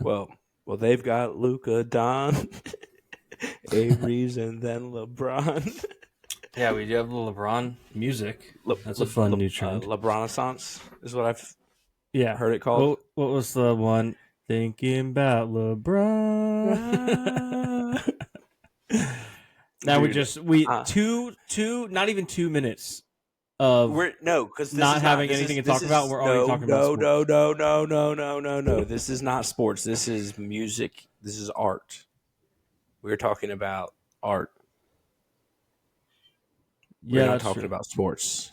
Well, they've got Luka, Don, Aries, and then LeBron. Yeah, we do have the LeBron music. That's a fun new trend. LeBron-assance is what I've Yeah. heard it called. What was the one? Thinking about LeBron. Now Dude, we not even 2 minutes of because not having anything to talk about. We're already talking about sports. No. This is not sports. This is music. This is art. We're talking about art. We're not talking about sports.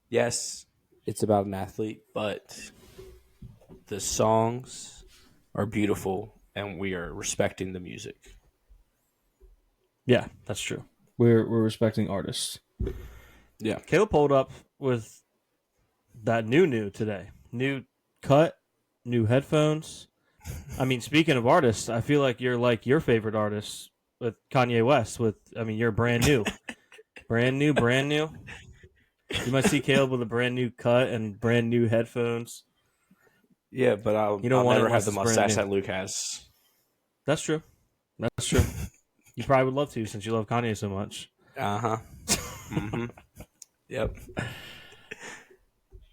Yes, it's about an athlete, but the songs are beautiful, and we are respecting the music. Yeah, that's true. We're respecting artists. Yeah. Caleb pulled up with that new today. New cut, new headphones. I mean, speaking of artists, I feel like you're like your favorite artist with Kanye West. You're brand new. brand new. You might see Caleb with a brand new cut and brand new headphones. Yeah, but I'll never have the mustache that Luke has. That's true. You probably would love to since you love Kanye so much. Uh-huh. Mm-hmm. Yep.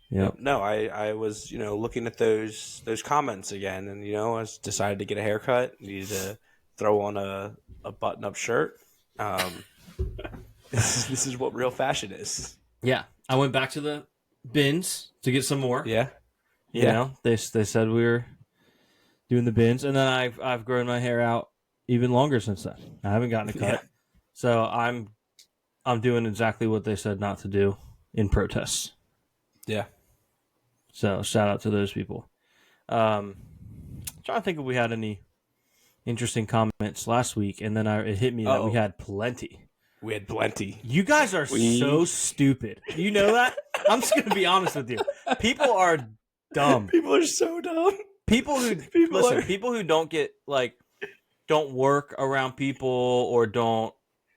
Yep. No, I was, looking at those comments again, and, I decided to get a haircut. Needed to throw on a button-up shirt. This is what real fashion is. Yeah. I went back to the bins to get some more. Yeah. They said we were doing the bins, and then I've grown my hair out even longer since then. I haven't gotten a cut. Yeah. So I'm doing exactly what they said not to do in protests. Yeah. So shout out to those people. Trying to think if we had any interesting comments last week, and then it hit me that we had plenty. We had plenty. You guys are so stupid. You know that? I'm just going to be honest with you. People are dumb. People are so dumb. People who don't work around people or don't,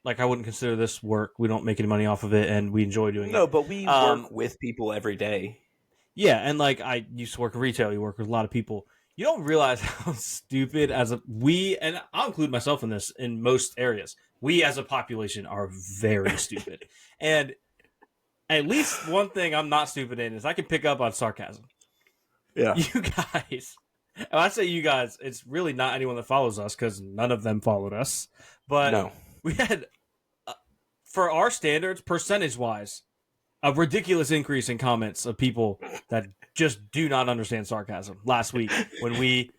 I wouldn't consider this work. We don't make any money off of it, and we enjoy doing it. No, but we work with people every day. Yeah, and I used to work in retail. You work with a lot of people. You don't realize how stupid and I'll include myself in this in most areas. We as a population are very stupid. And at least one thing I'm not stupid in is I can pick up on sarcasm. Yeah. You guys, and I say you guys, it's really not anyone that follows us because none of them followed us. But no. We had, for our standards, percentage-wise, a ridiculous increase in comments of people that just do not understand sarcasm last week when we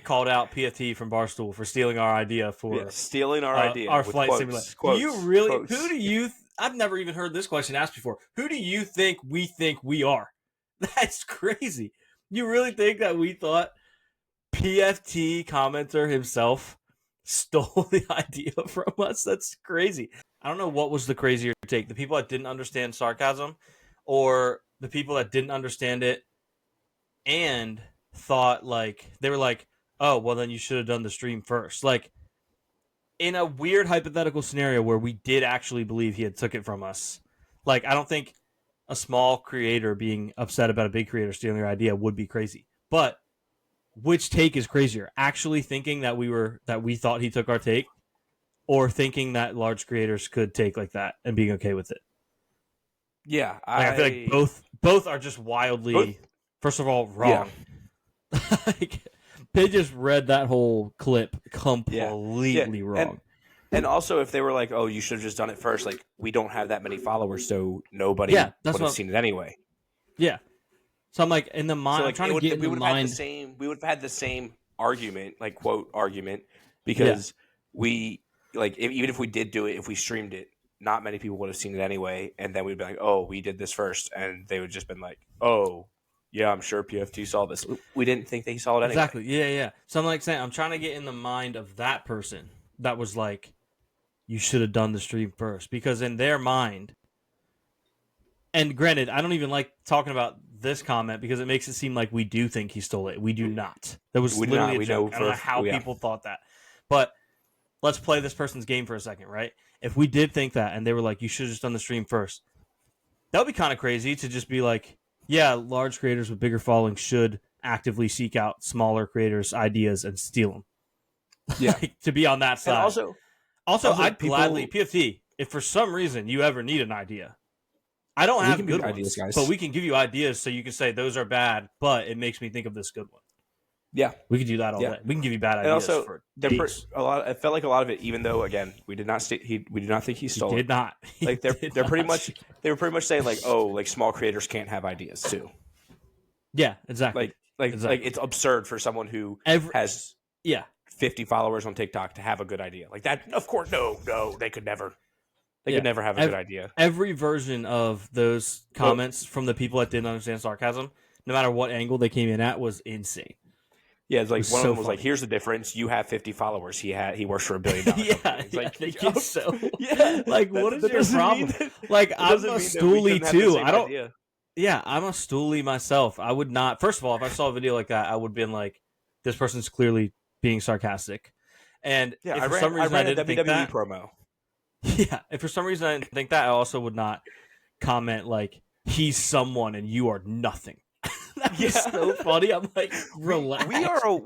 called out PFT from Barstool for stealing our idea for stealing our idea, our flight simulator. Do you really? Quotes. Who do you? I've never even heard this question asked before. Who do you think we are? That's crazy. You really think that we thought PFT commenter himself stole the idea from us? That's crazy. I don't know what was the crazier take. The people that didn't understand sarcasm or the people that didn't understand it and thought they were like, oh, well, then you should have done the stream first. In a weird hypothetical scenario where we did actually believe he had took it from us, I don't think a small creator being upset about a big creator stealing their idea would be crazy. But which take is crazier? Actually thinking that we thought he took our take, or thinking that large creators could take like that and being okay with it? Yeah, I feel like both are just wildly, first of all, wrong. Yeah. They just read that whole clip completely wrong. And also, if they were like, "Oh, you should have just done it first," we don't have that many followers, so nobody would have seen it anyway. Yeah. So I'm in the mind. So I'm trying to get in the mind. We would have had the same argument, quote argument, because we even if we did do it, if we streamed it, not many people would have seen it anyway, and then we'd be like, "Oh, we did this first," and they would just been like, "Oh, yeah, I'm sure PFT saw this." We didn't think they saw it anyway. Exactly. Yeah. So I'm saying, I'm trying to get in the mind of that person that was like, you should have done the stream first, because in their mind, and granted, I don't even like talking about this comment because it makes it seem like we do think he stole it. We do not. That was literally a joke. I don't know how people thought that. But let's play this person's game for a second, right? If we did think that and they were like, you should have just done the stream first, that would be kind of crazy to just be like, yeah, large creators with bigger followings should actively seek out smaller creators' ideas and steal them. Yeah. Like, to be on that side. And also, also I'd people- gladly PFT if for some reason you ever need an idea. I don't We have can be good ideas, ones, guys. but we can give you ideas so you can say those are bad, but it makes me think of this good one. Yeah, We could do that all Yeah. day. We can give you bad and ideas also for they're days. a lot. I felt like a lot of it, even though again we did not we do not think he He stole did it. not. He Like they're did pretty not. much they were pretty much saying like, oh, like small creators can't have ideas too. Yeah, exactly. Like Exactly. it's absurd for someone who has Yeah. 50 followers on TikTok to have a good idea like that. Of course, no, they could never. They Yeah. could never have a good idea. Every version of those comments from the people that didn't understand sarcasm, no matter what angle they came in at, was insane. Yeah, it's like was one so of them was like, funny. "Here's the difference. You have 50 followers. He works for $1 billion." Yeah, It's like, they get so. yeah, Like, what is that your doesn't problem? mean that- Like, that I'm doesn't a mean that we stoolie couldn't have the too. same I don't. idea. Yeah, I'm a stoolie myself. I would not. First of all, if I saw a video like that, I would have been like, "This person's clearly being sarcastic." And Yeah, if I for some reason I ran a didn't think WWE that, promo. yeah, if for some reason I didn't think that, I also would not comment like, "He's someone and you are nothing." That was so funny. I'm like, relax.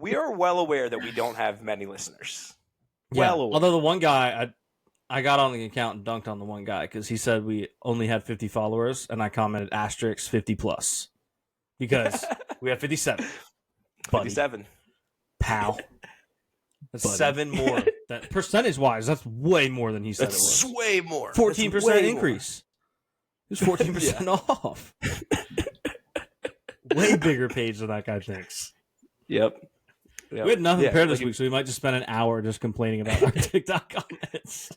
We are well aware that we don't have many listeners. Yeah. Well aware. Although the one guy, I got on the account and dunked on the one guy because he said we only had 50 followers, and I commented asterisk 50 plus because we have 57. Buddy. 57. Pal. That's Buddy. 7 more. That percentage wise, that's way more than he said That's it was. way more. 14% That's way increase. It was 14% off. Way bigger page than that guy thinks. Yep. We had nothing prepared this like week, so we might just spend an hour just complaining about our TikTok comments.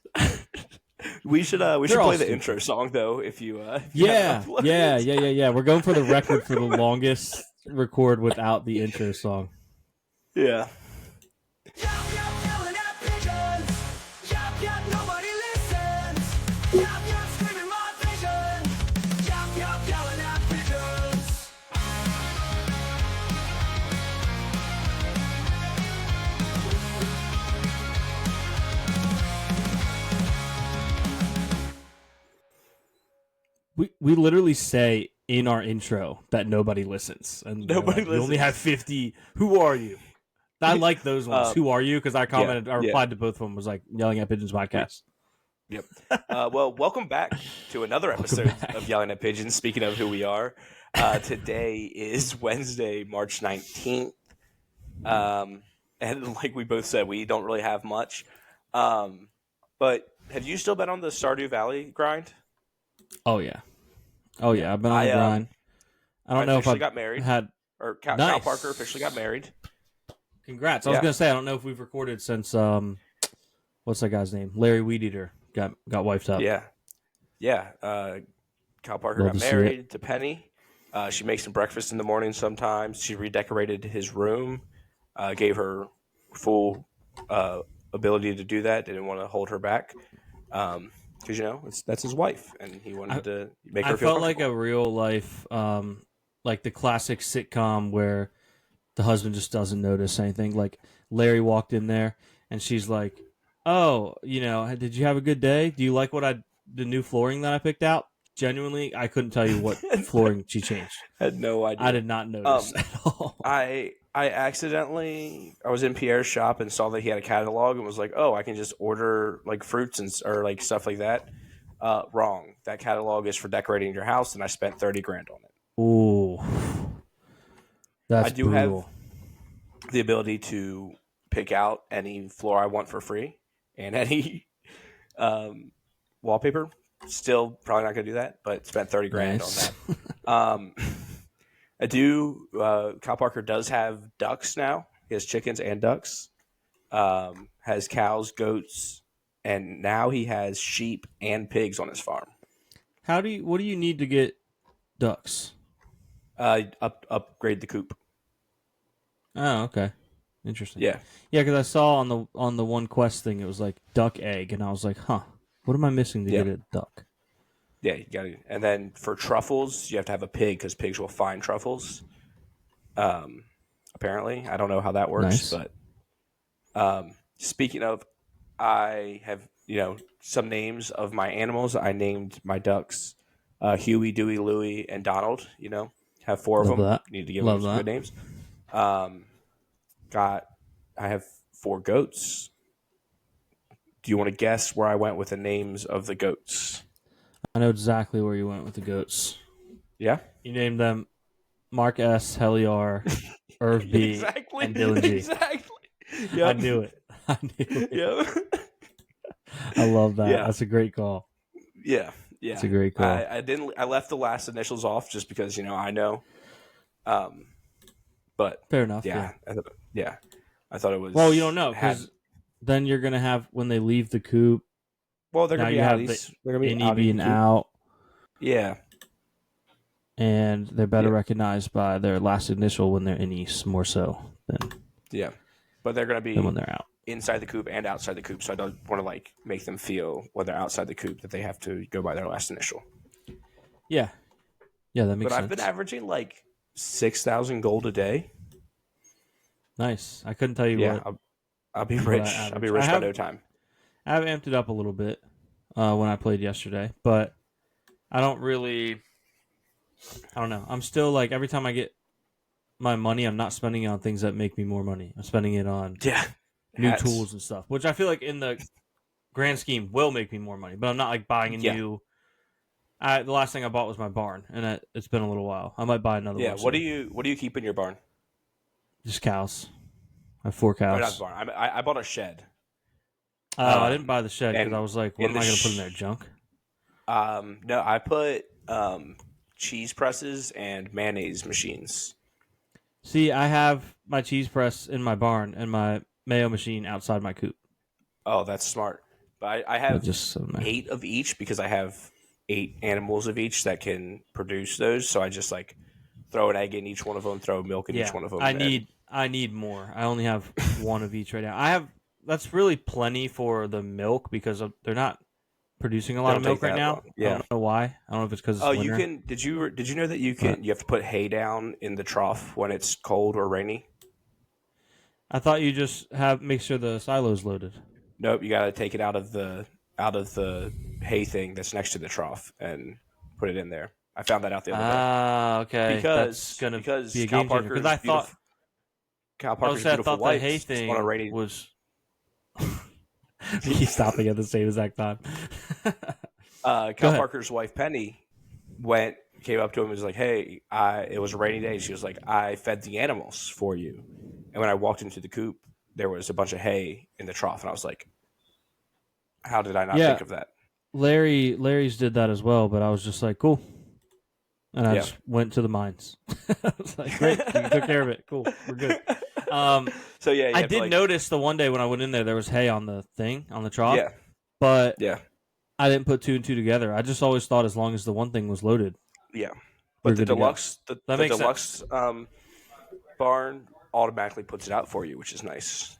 We should all play the stupid. intro song though. If you Yeah, have yeah. We're going for the record for the longest record without the intro song. Yeah. Yap, yap, yelling at pigeons. Yap, yap, nobody listens. Yap, yap, screaming my vision. Yap, yap, yelling at pigeons. We literally say in our intro that nobody listens, and they're Nobody like, We only listens. have 50. Who are you? I like those ones. Who are you? Because I commented, I yeah. replied to both of them. Was like yelling at Pigeons podcast. Yep. Well, welcome back to another episode of Yelling at Pigeons. Speaking of who we are, today is Wednesday, March 19th. And like we both said, we don't really have much. But have you still been on the Stardew Valley grind? Oh yeah. I've been on the grind. I don't know if I officially got married. Cal Nice. Parker officially got married. Congrats. I was Yeah. gonna say I don't know if we've recorded since what's that guy's name? Larry Weedeater got wifed up. Yeah. Cal Parker Love got to see married to Penny. She makes him breakfast in the morning sometimes. She redecorated his room, gave her full ability to do that. Didn't want to hold her back. Because, that's his wife, and he wanted to make her I feel felt like a comfortable. real life, like the classic sitcom where the husband just doesn't notice anything. Like Larry walked in there, and she's like, "Oh, did you have a good day? Do you like the new flooring that I picked out?" Genuinely, I couldn't tell you what flooring she changed. Had no idea. I did not notice at all. I was in Pierre's shop and saw that he had a catalog and was like, oh, I can just order like fruits or like stuff like that. Wrong. That catalog is for decorating your house, and I spent $30,000 on it. Ooh, that's I do brutal. have the ability to pick out any floor I want for free and any wallpaper. Still probably not going to do that, but spent $30,000 Nice. on that. I do. Kyle Parker does have ducks now. He has chickens and ducks. Has cows, goats, and now he has sheep and pigs on his farm. What do you need to get ducks? Upgrade the coop. Oh, okay. Interesting. Yeah. Yeah, because I saw on the one quest thing, it was like duck egg, and I was like, huh, what am I missing to Yeah. get a duck? Yeah, you got to. And then for truffles, you have to have a pig because pigs will find truffles. Apparently, I don't know how that works, Nice. but speaking of, I have some names of my animals. I named my ducks Huey, Dewey, Louie, and Donald. Have 4 of Love them. that. Need to give Love them some that. good names. I have 4 goats. Do you want to guess where I went with the names of the goats? I know exactly where you went with the goats. Yeah, You named them Mark S, Heliar, Irv B, exactly, and Dylan G. exactly. I Yep. knew it. I knew it. Yep. I love that. Yeah. That's a great call. Yeah, It's a great call. I didn't. I left the last initials off just because I know. But Fair enough. yeah, I thought it was. Well, you don't know because then you're gonna have when they leave the coop. Well, they're Now gonna be you have outies. the They're gonna be innie being outie. out, Yeah, and they're better Yeah. recognized by their last initial when they're innies more so than yeah, but they're gonna when be they're out. inside the coop and outside the coop. So I don't want to make them feel when they're outside the coop that they have to go by their last initial. Yeah, that makes But sense. I've been averaging 6,000 gold a day. Nice. I couldn't tell you Yeah, what. I'll be what I rich. I'll be average. rich I by have- no time. I've amped it up a little bit when I played yesterday, but I don't really. I don't know. I'm still every time I get my money, I'm not spending it on things that make me more money. I'm spending it on Yeah, new hats. tools and stuff, which I feel like in the grand scheme will make me more money. But I'm not buying a Yeah. new. The last thing I bought was my barn, and it's been a little while. I might buy another Yeah, one. what do soon. you keep in your barn? Just cows. I have 4 Or not cows. the barn. I bought a shed. I didn't buy the shed because and I was like, what in am the I going to put in there? Junk? No, I put cheese presses and mayonnaise machines. See, I have my cheese press in my barn and my mayo machine outside my coop. Oh, that's smart. But I But have just so nice. 8 of each because I have 8 animals of each that can produce those. So I just throw an egg in each one of them, throw milk in each one of them. I need more. I only have 1 of each right now. That's really plenty for the milk because they're not producing a lot of Don't milk take right that now. long. Yeah. I don't know why. I don't know if it's because it's Oh, winter. you can. Did you know that you have to put hay down in the trough when it's cold or rainy? I thought you just make sure the silo's loaded. Nope, you got to take it out of the hay thing that's next to the trough and put it in there. I found that out the other day. Ah, okay. Because That's gonna because be a Cal game changer. Parker's Because I thought beautiful- Cal Parker's beautiful the wife hay thing on a rainy. was. He's stopping at the same exact time. Cal ahead. Parker's wife Penny came up to him and was like, "Hey, it was a rainy day." She was like, "I fed the animals for you," and when I walked into the coop, there was a bunch of hay in the trough, and I was like, "How did I not Yeah. think of that?" Larry's did that as well, but I was just like, cool. And I just went to the mines. I was like, great, you took care of it. Cool, we're good. So yeah, I did notice the one day when I went in there was hay on the trough. Yeah, But yeah, I didn't put 2 and 2 together. I just always thought as long as the one thing was loaded. yeah. We're But the good to go. deluxe, the makes deluxe barn automatically puts it out for you, which is nice.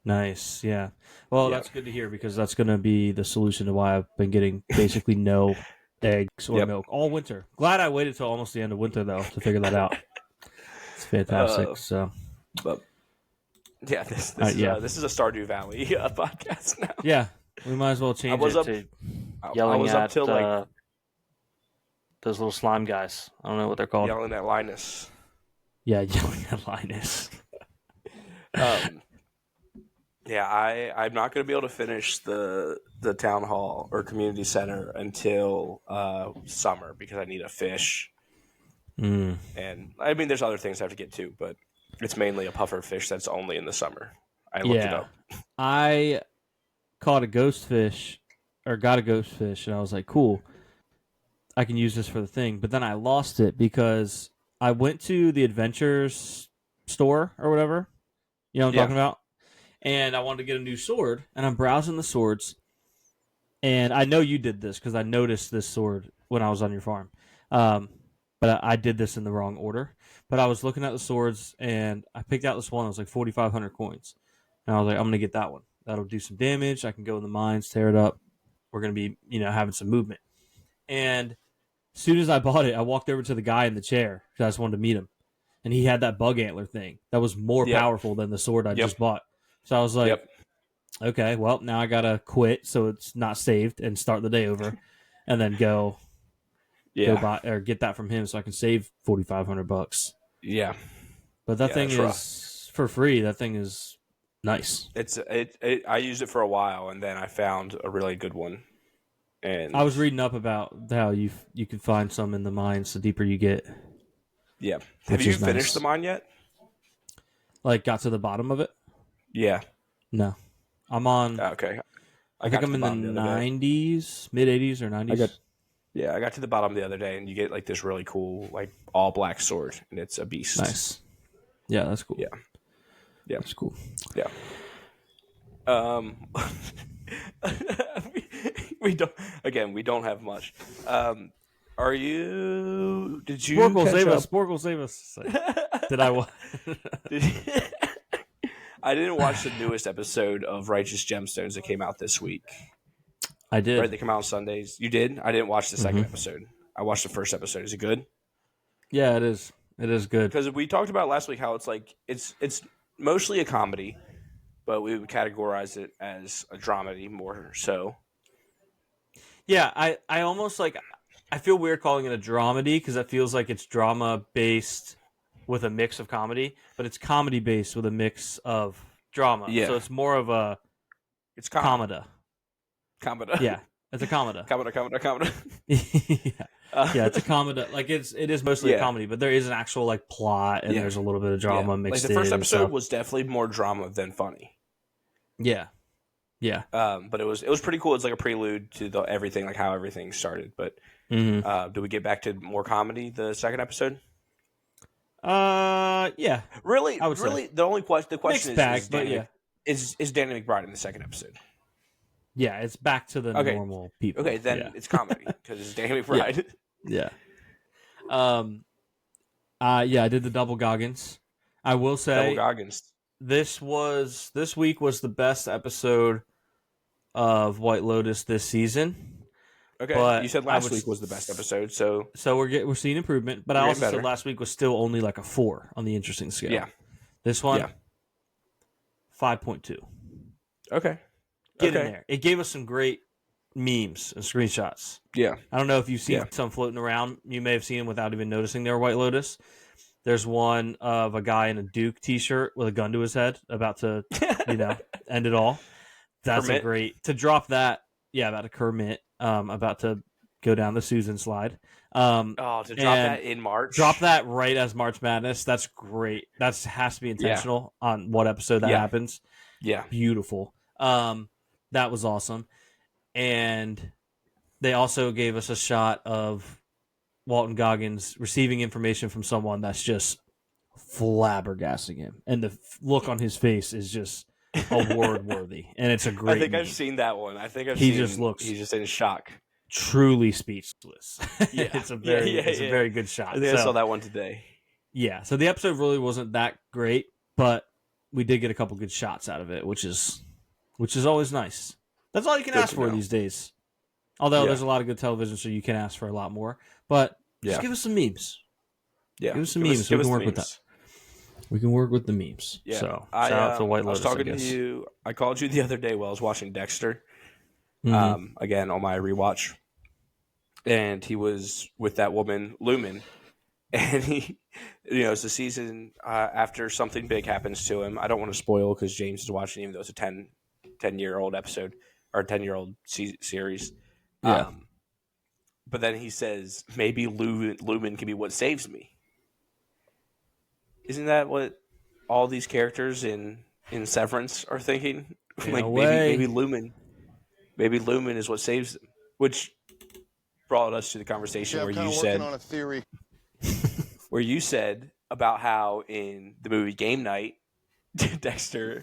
Nice, yeah. Well, Yeah. that's good to hear because that's going to be the solution to why I've been getting basically no eggs or Yep. milk all winter. Glad I waited till almost the end of winter though to figure that out. It's fantastic. So, But yeah, this is a Stardew Valley podcast now. yeah, we might as well change was it up- to I yelling was at up till those little slime guys. I don't know what they're called. yelling at Linus. Yeah, yelling at Linus. Yeah, I'm not going to be able to finish the town hall or community center until summer because I need a fish. Mm. And I mean, there's other things I have to get to, but it's mainly a puffer fish that's only in the summer. I looked it up. I caught a ghost fish or got a ghost fish, and I was like, cool, I can use this for the thing. But then I lost it because I went to the Adventures store or whatever. You know what I'm Yeah. talking about? And I wanted to get a new sword, and I'm browsing the swords. And I know you did this because I noticed this sword when I was on your farm. But I did this in the wrong order. But I was looking at the swords, and I picked out this one. It was like 4,500 coins. And I was like, I'm going to get that one. That'll do some damage. I can go in the mines, tear it up. We're going to be, having some movement. And as soon as I bought it, I walked over to the guy in the chair because I just wanted to meet him. And he had that bug antler thing that was more Yep. powerful than the sword I Yep. just bought. So I was like, Yep. okay, well, now I got to quit so it's not saved and start the day over and then go Yeah. buy or get that from him so I can save $4,500. Yeah. But that Yeah, thing it's is rough. for free. That thing is nice. I used it for a while, and then I found a really good one. And I was reading up about how you could find some in the mines the deeper you get. yeah, have Which you is finished nice. the mine yet? Like, got to the bottom of it? Yeah. No. I'm on, Okay. I got think to I'm the in the bottom the other day. 90s, mid 80s or 90s. Yeah, I got to the bottom the other day, and you get like this really cool, like all black sword, and it's a beast. Nice. Yeah, that's cool. Yeah. Yeah. That's cool. Yeah. We don't. Again, we don't have much. Are you? Did you Sporkle, catch save up? us. Sporkle, save us. Did I? Did you- I didn't watch the newest episode of Righteous Gemstones that came out this week. I did. Right, they come out on Sundays. You did? I didn't watch the second Mhm. episode. I watched the first episode. Is it good? Yeah, it is. It is good. Because we talked about last week how it's like it's mostly a comedy, but we would categorize it as a dramedy more so. Yeah, I almost like, I feel weird calling it a dramedy because it feels like it's drama based with a mix of comedy, but it's comedy based with a mix of drama. Yeah. So it's more of a It's comedy. comedy. Yeah, it's a comedy. Comedy. Yeah, it's a comedy. Like it is mostly a Yeah. comedy, but there is an actual like plot and Yeah. there's a little bit of drama Yeah. mixed Like the first in. episode was definitely more drama than funny. Yeah. Yeah. But it was pretty cool. It's like a prelude to everything, like how everything started. But Mm-hmm. do we get back to more comedy the second episode? Yeah. Really, I would really, say. the question Mixed is, bag, is but Danny, yeah. is Danny McBride in the second episode? Yeah, it's back to the Okay. normal people. Okay, then yeah. it's comedy because it's Danny McBride. Yeah. Yeah, I did the double Goggins. I will Double say Goggins. this week was the best episode of White Lotus this season. Okay, But you said I last was- week was the best episode, so So we're seeing improvement, but I You're also getting said better. last week was still only like a 4 on the interesting scale. yeah, This one, Yeah. 5.2. okay, Get okay. in there. It gave us some great memes and screenshots. Yeah, I don't know if you've seen Yeah. some floating around. You may have seen them without even noticing they were White Lotus. There's one of a guy in a Duke t-shirt with a gun to his head about to, end it all. That's Kermit? a great to drop that. Yeah, about a Kermit. About to go down the Susan slide. Oh, to drop And that in March. Drop that right as March Madness. That's great. That has to be intentional on what episode that Yeah. happens. Yeah, Beautiful. That was awesome. And they also gave us a shot of Walton Goggins receiving information from someone that's just flabbergasting him. And the look on his face is just award worthy. And it's a great I think I've meme. seen that one. I think I've He seen. just looks- He's just in shock. Truly speechless. Yeah. It's a very Yeah, it's a yeah. very good shot. I think I So- saw that one today. Yeah, so the episode really wasn't that great, but we did get a couple good shots out of it, which is always nice. That's all you can Good ask to for know. these days. Although Yeah. there's a lot of good television, so you can ask for a lot more. But just Yeah. give us some memes. Yeah, Give us some memes. We can work with that. We can work with the memes. Yeah. So I, shout out to White I was Lotus. talking guess. to you. I called you the other day while I was watching Dexter. Mhm. Again on my rewatch, and he was with that woman Lumen, and he, it's the season after something big happens to him. I don't want to spoil because James is watching, even though it's a 10-year-old episode or 10-year-old series. Yeah. But then he says, maybe Lumen can be what saves me. Isn't that what all these characters in Severance are thinking? In Like a way. maybe Lumen is what saves them, which brought us to the conversation where you said on a theory. where you said about how in the movie Game Night, Dexter,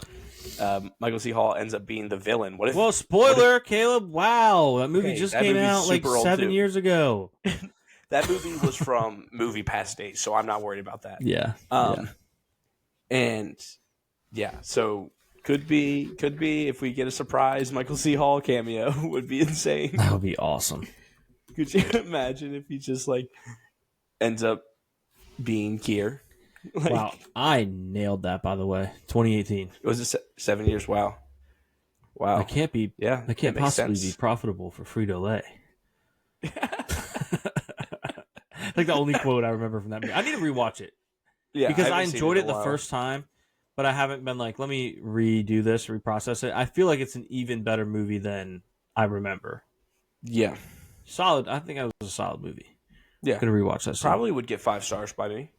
Michael C. Hall ends up being the villain. What if? Well, spoiler, Caleb. Wow, that movie Okay, just that came movie's out like super old, 7 too. years ago. That movie was from Movie Past Days, so I'm not worried about that. Yeah. And yeah, so could be if we get a surprise Michael C. Hall cameo would be insane. That would be awesome. Could you imagine if he just like ends up being Kier? Like, Wow, I nailed that. By the way, 2018. Was it 7 years? Wow. That can't be. Yeah, That can't that makes possibly sense. be profitable for Frito Lay. Like the only quote I remember from that movie. I need to rewatch it. Yeah, because I haven't seen enjoyed in it a the while. first time, but I haven't been like, let me redo this, reprocess it. I feel like it's an even better movie than I remember. Yeah, Solid. I think it was a solid movie. yeah. Gonna rewatch that soon. Probably would get 5 stars by me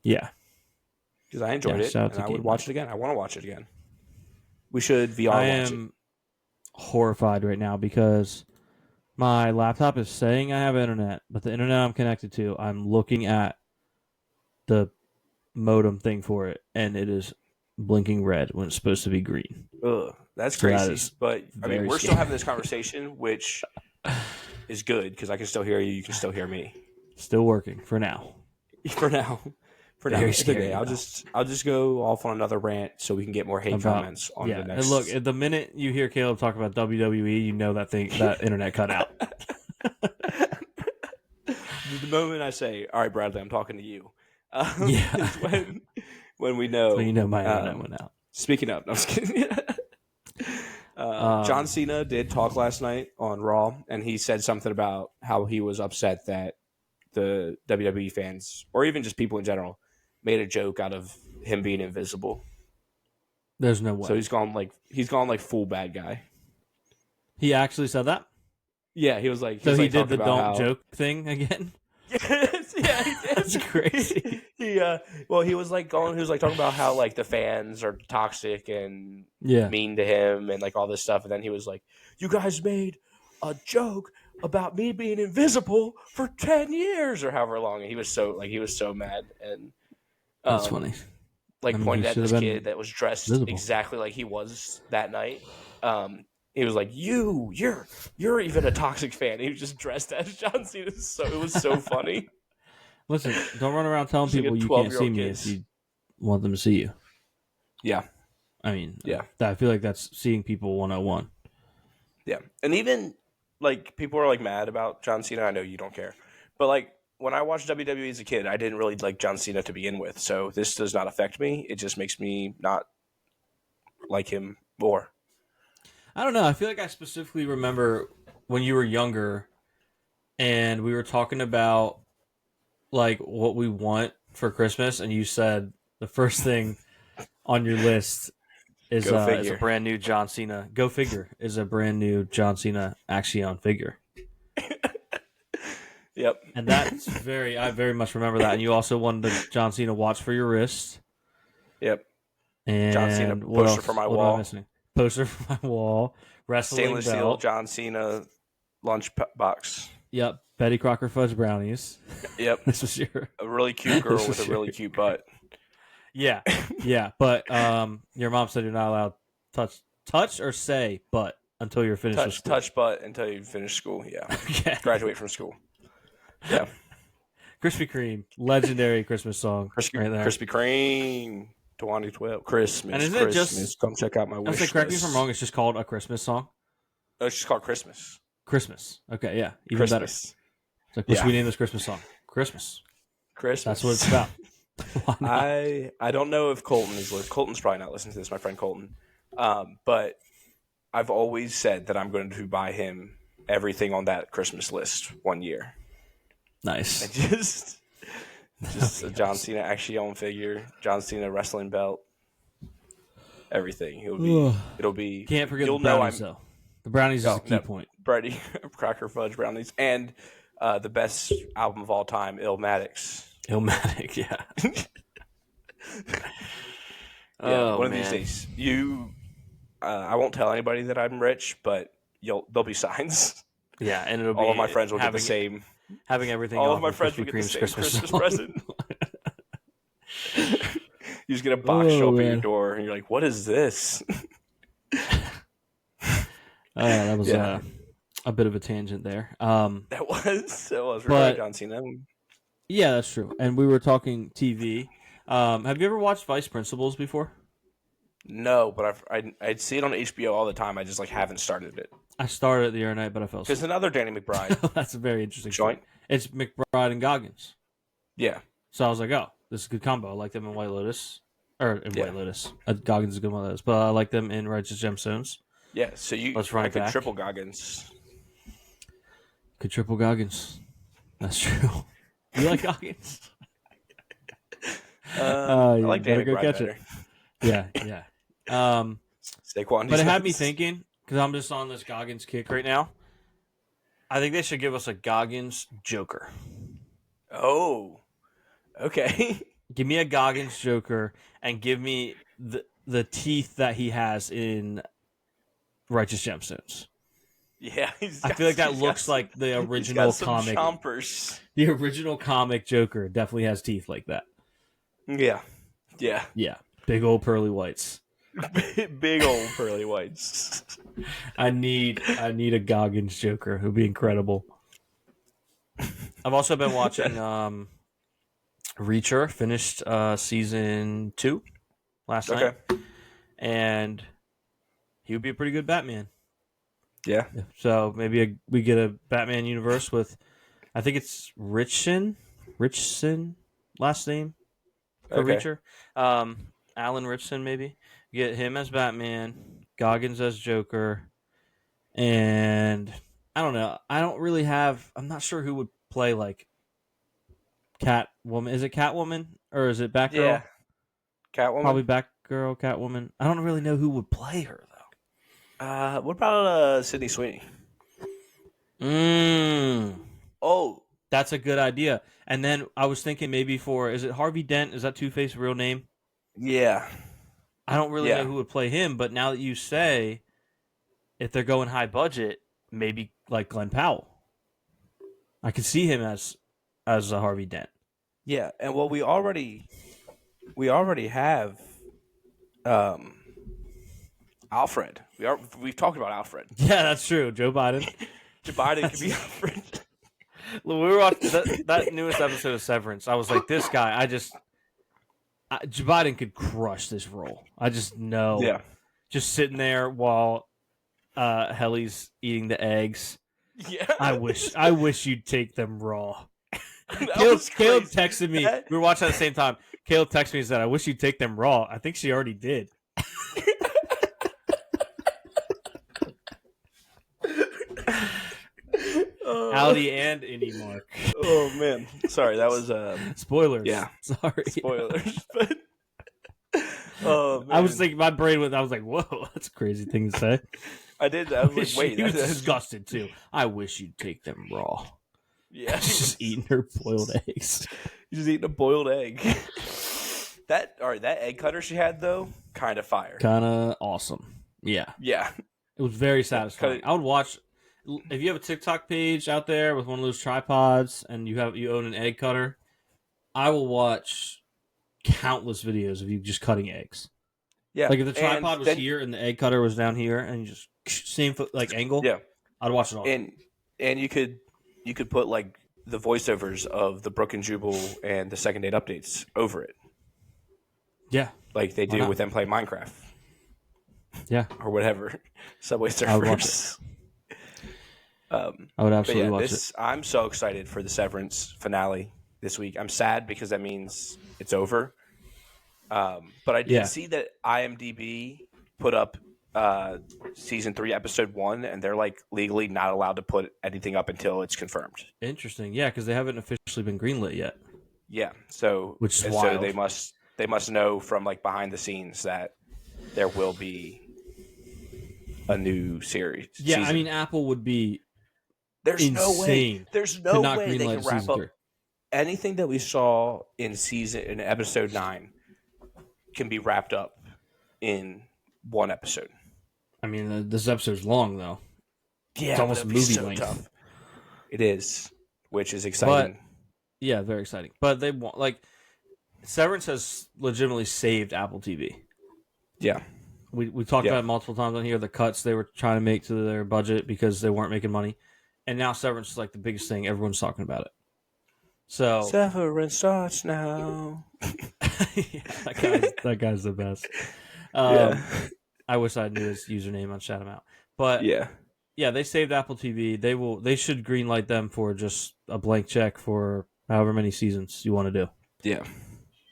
Yeah. because I enjoyed it shout out and to I would Game watch Night. it again. I want to watch it again. We should VR I watch it. am horrified right now because my laptop is saying I have internet, but the internet I'm connected to, I'm looking at the modem thing for it, and it is blinking red when it's supposed to be green. Ugh, that's So that crazy. is But I mean, very we're still scary. having this conversation, which is good because I can still hear you. You can still hear me. Still working for now. For now. For now, Very it's scary, okay. I'll though. just go off on another rant so we can get more hate About- comments on yeah, the next. and look, the minute you hear Caleb talk about WWE, you know that internet cut out. The moment I say, "All right, Bradley, I'm talking to you," Yeah. is when we know. So you know my internet went out. Speaking of, no, I was kidding. John Cena did talk last night on Raw, and he said something about how he was upset that the WWE fans, or even just people in general, made a joke out of him being invisible. There's no way. So he's gone like full bad guy. He actually said that? Yeah, he was like. So he like did talking the about don't how- joke thing again? Yes, yeah, he did. That's crazy. He was like talking about how like the fans are toxic and Yeah. mean to him and like all this stuff, and then he was like, "You guys made a joke about me being invisible for 10 years or however long," and he was so mad and That's funny. like I mean, pointed he at should this have been kid that was dressed visible. exactly like he was that night. He was like, "You're even a toxic fan." He was just dressed as John Cena, so it was so funny. Listen, don't run around telling Just like a people you can't see 12-year-old me kids. if you want them to see you. Yeah, I mean, Yeah. I feel like that's seeing people 101. yeah, and even like people are like mad about John Cena. I know you don't care, but like when I watched WWE as a kid, I didn't really like John Cena to begin with, so this does not affect me. It just makes me not like him more. I don't know. I feel like I specifically remember when you were younger and we were talking about like what we want for Christmas, and you said the first thing on your list is Go a figure. brand new John Cena. Go figure is a brand new John Cena Action figure. Yep. And that's I very much remember that. And you also wanted the John Cena watch for your wrist. Yep. And John Cena what poster else? for my What am I wall. missing? Poster for my wall. Wrestling Stainless steel belt. John Cena lunch box. Yep. Betty Crocker fudge brownies. Yep. This was your. A really cute girl This with a is really your- cute butt. Yeah. Yeah. But your mom said you're not allowed to touch or say but until you're finished with school. Touch butt until you finish school. Yeah. Okay. Graduate from school. Yeah. Krispy Kreme, legendary Christmas song. Right there. Krispy Kreme. 2012. Christmas. And isn't it Christmas. just- Come check out my I wish was like, correct me if list. I'm wrong. It's just called a Christmas song. Oh, it's just called Christmas. Christmas. Okay, yeah, even better. Christmas. It's like, what should Yeah. we name this Christmas song? Christmas. Christmas. That's what it's about. Why not? I don't know if Colton is listening. Colton's probably not listening to this, my friend Colton. But I've always said that I'm going to buy him everything on that Christmas list one year. Nice. And just a John Cena action figure, John Cena wrestling belt, everything. It'll be. Can't forget the You'll know brownies, though. The brownies is Oh, a key no. point. Brady Cracker Fudge brownies and the best album of all time, Illmatics. Illmatic, yeah. Yeah, Oh, one of man. these days, I won't tell anybody that I'm rich, but there'll be signs. Yeah, and it'll be All of my friends will get the having, same. having everything. All off of my friends will Krispy get the Kreme's same Christmas, Christmas song. present. You just get a box show Oh, up at your man. door, and you're like, "What is this?" That was Yeah. a bit of a tangent there. That was But- really John Cena. Yeah, that's true. And we were talking TV. Have you ever watched Vice Principals before? No, but I'd see it on HBO all the time. I just like haven't started it. I started it the other night, but I fell asleep. Because another Danny McBride That's a very interesting joint. It's McBride and Goggins. Yeah, So I was like, oh, this is a good combo. I like them in White Lotus. Or in Yeah. White Lotus. Goggins is a good White Lotus. But I like them in Righteous Gemstones. yeah. So Let's run I it could back. triple Goggins. Could triple Goggins. That's true. You like Goggins? I You like better Danny go McBride catch it. better. Yeah. Saquon But it had me defense. thinking, because I'm just on this Goggins kick right now. I think they should give us a Goggins Joker. Oh, okay. Give me a Goggins Joker and give me the teeth that he has in Righteous Gemstones. Yeah, I feel like that he's looks got like the some, he's original got some comic. chompers. The original comic Joker definitely has teeth like that. Yeah. Yeah, big old pearly whites. Big old pearly whites. I need a Goggins Joker. It would be incredible. I've also been watching Reacher, finished season 2 last night. And he would be a pretty good Batman. Yeah. So maybe we get a Batman universe with, I think it's Richson last name for Reacher. Alan Richson, maybe. Get him as Batman, Goggins as Joker, and I don't know. I'm not sure who would play like Catwoman. Is it Catwoman or is it Batgirl? Yeah. Catwoman. Probably Batgirl, Catwoman. I don't really know who would play her though. What about Sydney Sweeney? Oh, That's a good idea. And then I was thinking maybe is it Harvey Dent? Is that Two-Face's real name? yeah. I don't really know who would play him, but now that you say if they're going high budget, maybe like Glenn Powell. I could see him as a Harvey Dent. Yeah, and well, we already have Alfred. We've talked about Alfred. Yeah, that's true. Joe Biden. Joe Biden could be Alfred. We were watching that newest episode of Severance. I was like, this guy, Joe Biden could crush this role. I just know. Yeah. Just sitting there while Helly's eating the eggs. Yeah. I wish you'd take them raw. Caleb texted me. We were watching at the same time. Caleb texted me and said, I wish you'd take them raw. I think she already did. Audi and Indy Mark. Oh man, sorry, that was Spoilers. Yeah, sorry. spoilers. But oh, man. I was thinking, my brain was. I was like, "Whoa, that's a crazy thing to say." I was like, wait, he was disgusted too. I wish you'd take them raw. Yeah, She's just eating her boiled eggs. He's just eating a boiled egg. That egg cutter she had though, kind of fire. Kind of awesome. Yeah. Yeah. It was very satisfying. I would watch if you have a TikTok page out there with one of those tripods and you own an egg cutter. I will watch countless videos of you just cutting eggs. Yeah. Like if the tripod was here and the egg cutter was down here and you just same angle. Yeah. I'd watch it all. And you could put like the voiceovers of the Brook and Jubal and the second date updates over it. Yeah. Like they do with them playing Minecraft. Yeah. Or whatever. Subway Surfers. I would watch it. I would absolutely watch it. I'm so excited for the Severance finale this week. I'm sad because that means it's over. But I did see that IMDb put up season 3, episode 1, and they're like legally not allowed to put anything up until it's confirmed. Interesting. Yeah, because they haven't officially been greenlit yet. Yeah. So which is wild. So they must know from like behind the scenes that there will be a new series. Yeah, season. I mean Apple would be There's insane. no way. There's no not way they greenlight can wrap season up 3. anything that we saw in episode 9 can be wrapped up in one episode. I mean, this episode's long though. Yeah, it's almost movie length. Tough. It is, which is exciting. But, yeah, very exciting. But they want Severance has legitimately saved Apple TV. Yeah. We talked about it multiple times on here, the cuts they were trying to make to their budget because they weren't making money. And now Severance is like the biggest thing. Everyone's talking about it. So Severance starts now. that guy's the best. I wish I knew his username. I'd shout him out. But yeah, they saved Apple TV. They should greenlight them for just a blank check for however many seasons you want to do. Yeah.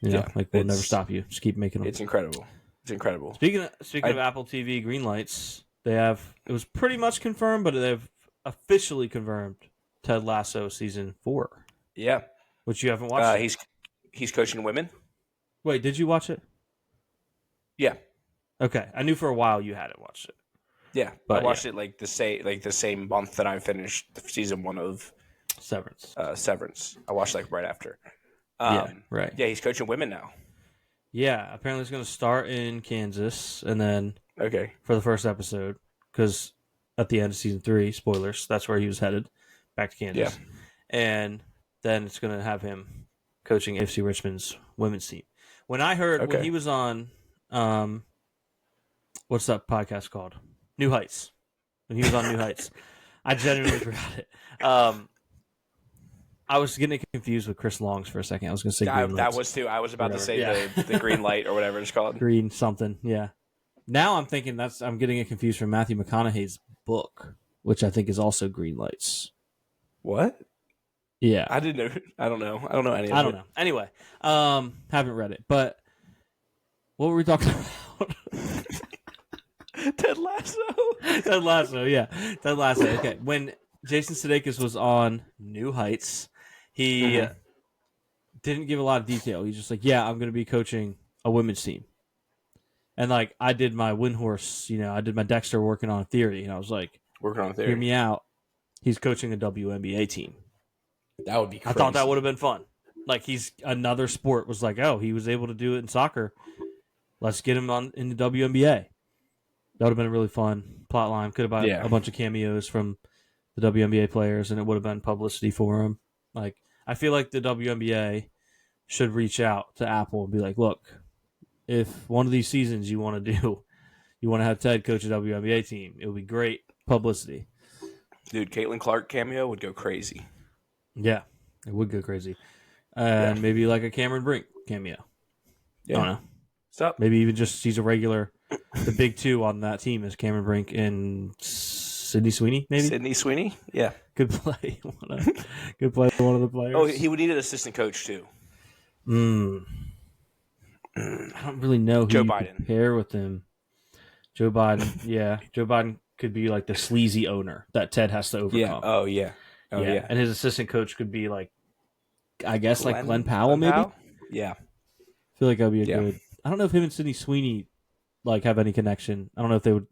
We'll never stop you. Just keep making them. It's incredible. It's incredible. Speaking of Apple TV greenlights, it was pretty much confirmed, but they've officially confirmed Ted Lasso season 4. Yeah. Which you haven't watched. He's coaching women. Wait, did you watch it? Yeah, Okay, I knew for a while you hadn't watched it. yeah. But I watched it like the same month that I finished season 1 of Severance. Severance. I watched like right after. Yeah, right. Yeah, he's coaching women now. Yeah, apparently it's going to start in Kansas, and then Okay. for the first episode, because at the end of season 3, spoilers, that's where he was headed, back to Kansas. Yeah. And then it's going to have him coaching AFC Richmond's women's team. When I heard when Okay. he was on, what's that podcast called? New Heights. When he was on New Heights, I genuinely forgot it. I was getting confused with Chris Longs for a second. I was going to say Green That Lights. was too. I was about to say Yeah. the green light or whatever it's called. Green something, yeah. Now I'm thinking I'm getting it confused from Matthew McConaughey's book, which I think is also Green Lights. What? Yeah. I didn't know. I don't know. I don't know any of it. I don't know. Anyway, haven't read it. But what were we talking about? Ted Lasso. Ted Lasso, yeah. Ted Lasso. Okay. When Jason Sudeikis was on New Heights, he didn't give a lot of detail. He's just like, yeah, I'm going to be coaching a women's team. And like, I did my Windhorse, I did my Dexter working on a theory. And I was like, Working on a theory. hear me out. He's coaching a WNBA team. That would be crazy. I thought that would have been fun. Like, he's another sport was like, oh, he was able to do it in soccer. Let's get him on in the WNBA. That would have been a really fun plot line. Could have been a bunch of cameos from the WNBA players, and it would have been publicity for him. Like, I feel like the WNBA should reach out to Apple and be like, look, if one of these seasons you want to do, you want to have Ted coach a WNBA team, it would be great publicity. Dude, Caitlin Clark cameo would go crazy. Yeah, it would go crazy. And maybe like a Cameron Brink cameo. Yeah. I don't know. What's up? Maybe even just he's a regular. The big two on that team is Cameron Brink and Sydney Sweeney, maybe? Sydney Sweeney? Yeah. Good play. Good play for one of the players. Oh, he would need an assistant coach, too. I don't really know who Joe you Biden. pair with him. Joe Biden, yeah. Joe Biden could be like the sleazy owner that Ted has to overcome. Yeah. Oh, yeah. Oh, yeah. And his assistant coach could be like, I guess like Glenn Powell, maybe? Powell? Yeah. I feel like that would be a good. I don't know if him and Sydney Sweeney like have any connection. I don't know if they would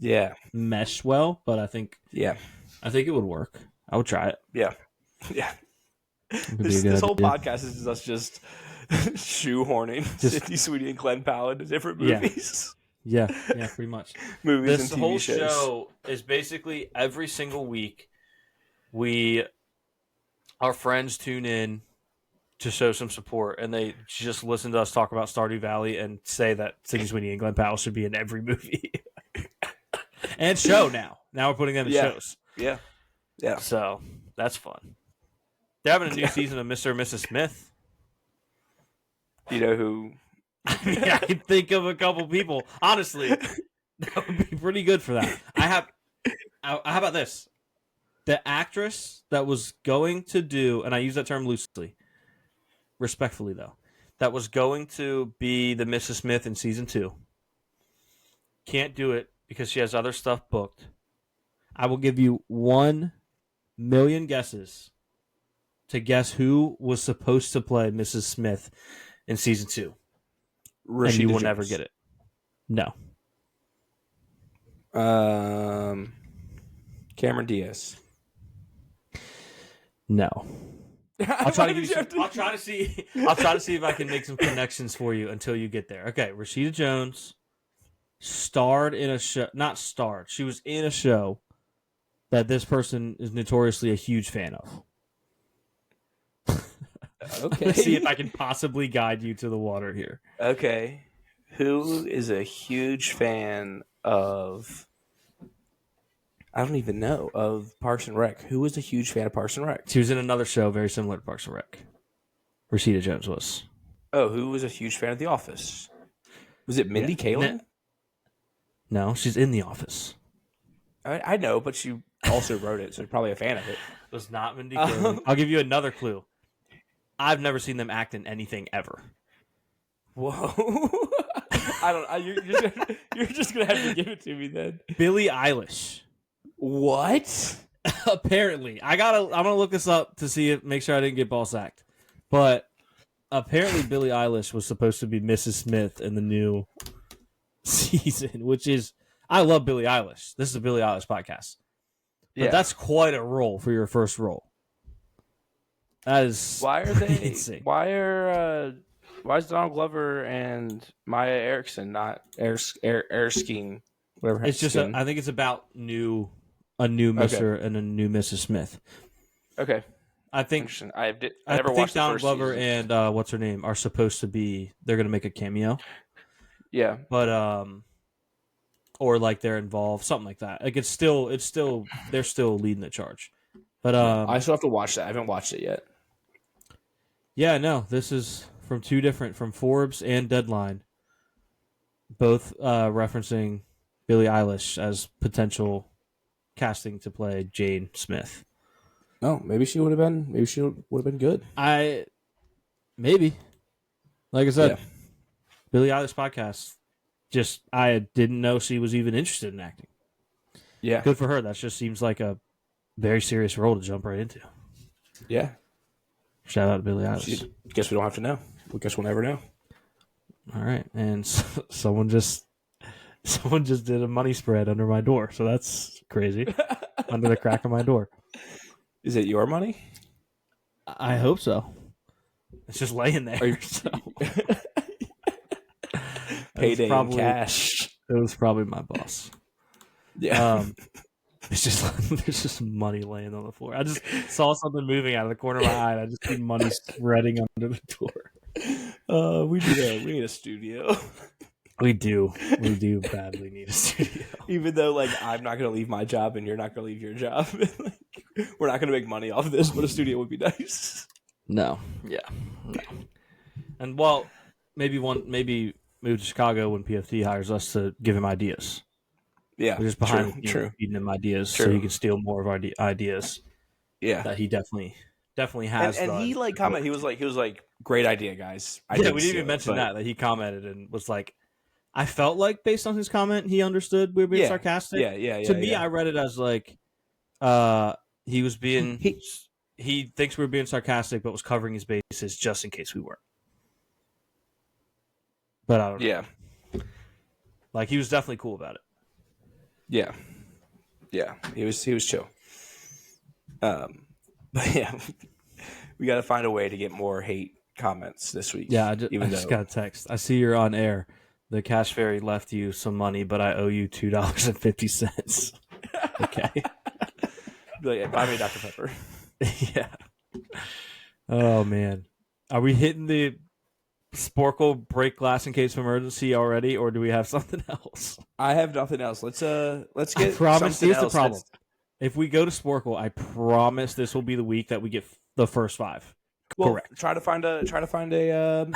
mesh well, but I think it would work. I would try it. Yeah. Yeah. This whole podcast is us just shoehorning Sydney Sweeney and Glenn Powell into different movies. Yeah, pretty much. Movies This and TV whole shows. show is basically every single week our friends tune in to show some support, and they just listen to us talk about Stardew Valley and say that Sydney Sweeney and Glenn Powell should be in every movie and show now. Now we're putting them in shows. Yeah. Yeah. So that's fun. They're having a new season of Mr. and Mrs. Smith. You know who? I mean, I can think of a couple people. Honestly, that would be pretty good for that. How about this? The actress that was going to do, and I use that term loosely, respectfully though, that was going to be the Mrs. Smith in season 2, can't do it because she has other stuff booked. I will give you 1,000,000 guesses to guess who was supposed to play Mrs. Smith in season 2. And you will never get it. No. Cameron Diaz. No. I'll try to see if I can make some connections for you until you get there. Okay, Rashida Jones starred in a show. Not starred. She was in a show that this person is notoriously a huge fan of. Okay. Let's see if I can possibly guide you to the water here. Okay. Who is a huge fan of... I don't even know, of Parks and Rec. Who was a huge fan of Parks and Rec? She was in another show very similar to Parks and Rec. Rashida Jones was. Oh, who was a huge fan of The Office? Was it Mindy Kaling? No, she's in The Office. I know, but she also wrote it, so you're probably a fan of it. It was not Mindy Kaling. I'll give you another clue. I've never seen them act in anything ever. Whoa. You're just going to have to give it to me then. Billie Eilish. What? Apparently. I'm going to look this up to make sure I didn't get ball sacked. But apparently Billie Eilish was supposed to be Mrs. Smith in the new season, which is I love Billie Eilish. This is a Billie Eilish podcast, but that's quite a role for your first role. That is Why are they? insane. Why is Donald Glover and Maya Erickson not Erskine? Whatever. It's just I think it's about a new Mr. and a new Mrs. Smith. Okay. I think Interesting. I think never watched the Donald first Glover season. and what's her name are supposed to be. They're going to make a cameo, Yeah. but or like they're involved, something like that. Like it's still they're still leading the charge. But I still have to watch that. I haven't watched it yet. yeah, no, this is from Forbes and Deadline, both referencing Billie Eilish as potential casting to play Jane Smith. Oh, maybe she would have been. Maybe she would have been good. Maybe, like I said, Yeah. Billie Eilish podcast. Just I didn't know she was even interested in acting. Yeah. Good for her. That just seems like a very serious role to jump right into. Yeah. Shout out to Billie Eilish. Guess we don't have to know. We guess we'll never know. All right, and someone just did a money spread under my door, so that's crazy. Under the crack of my door. Is it your money? I hope so. It's just laying there. So. Payday in cash. It was probably my boss. Yeah. It's just there's just money laying on the floor. I just saw something moving out of the corner of my eye, and I just see money spreading under the door. We need a studio. We do badly need a studio. Even though, like, I'm not going to leave my job and you're not going to leave your job. Like, we're not going to make money off of this, but a studio would be nice. No. Yeah. No. And, well, maybe move to Chicago when PFT hires us to give him ideas. Yeah. We're just behind true. feeding him ideas so he can steal more of our ideas. Yeah. That he definitely has. And he, like, commented. He was like, great idea, guys. We didn't even mention that he commented and was like, I felt like based on his comment, he understood we were being sarcastic. Yeah. To me, I read it as like, he was being, he thinks we were being sarcastic, but was covering his bases just in case we weren't. But I don't know. Yeah. Like he was definitely cool about it. Yeah. Yeah. He was chill. But yeah, we got to find a way to get more hate comments this week. Yeah. I just got a text. I see you're on air. The cash fairy left you some money, but I owe you $2.50. Okay. Like, buy me Dr. Pepper. Yeah. Oh man, are we hitting the Sporkle break glass in case of emergency already, or do we have something else? I have nothing else. Let's get. I promise. Here's the problem. If we go to Sporkle, I promise this will be the week that we get the first 5. Well, correct. Try to find a.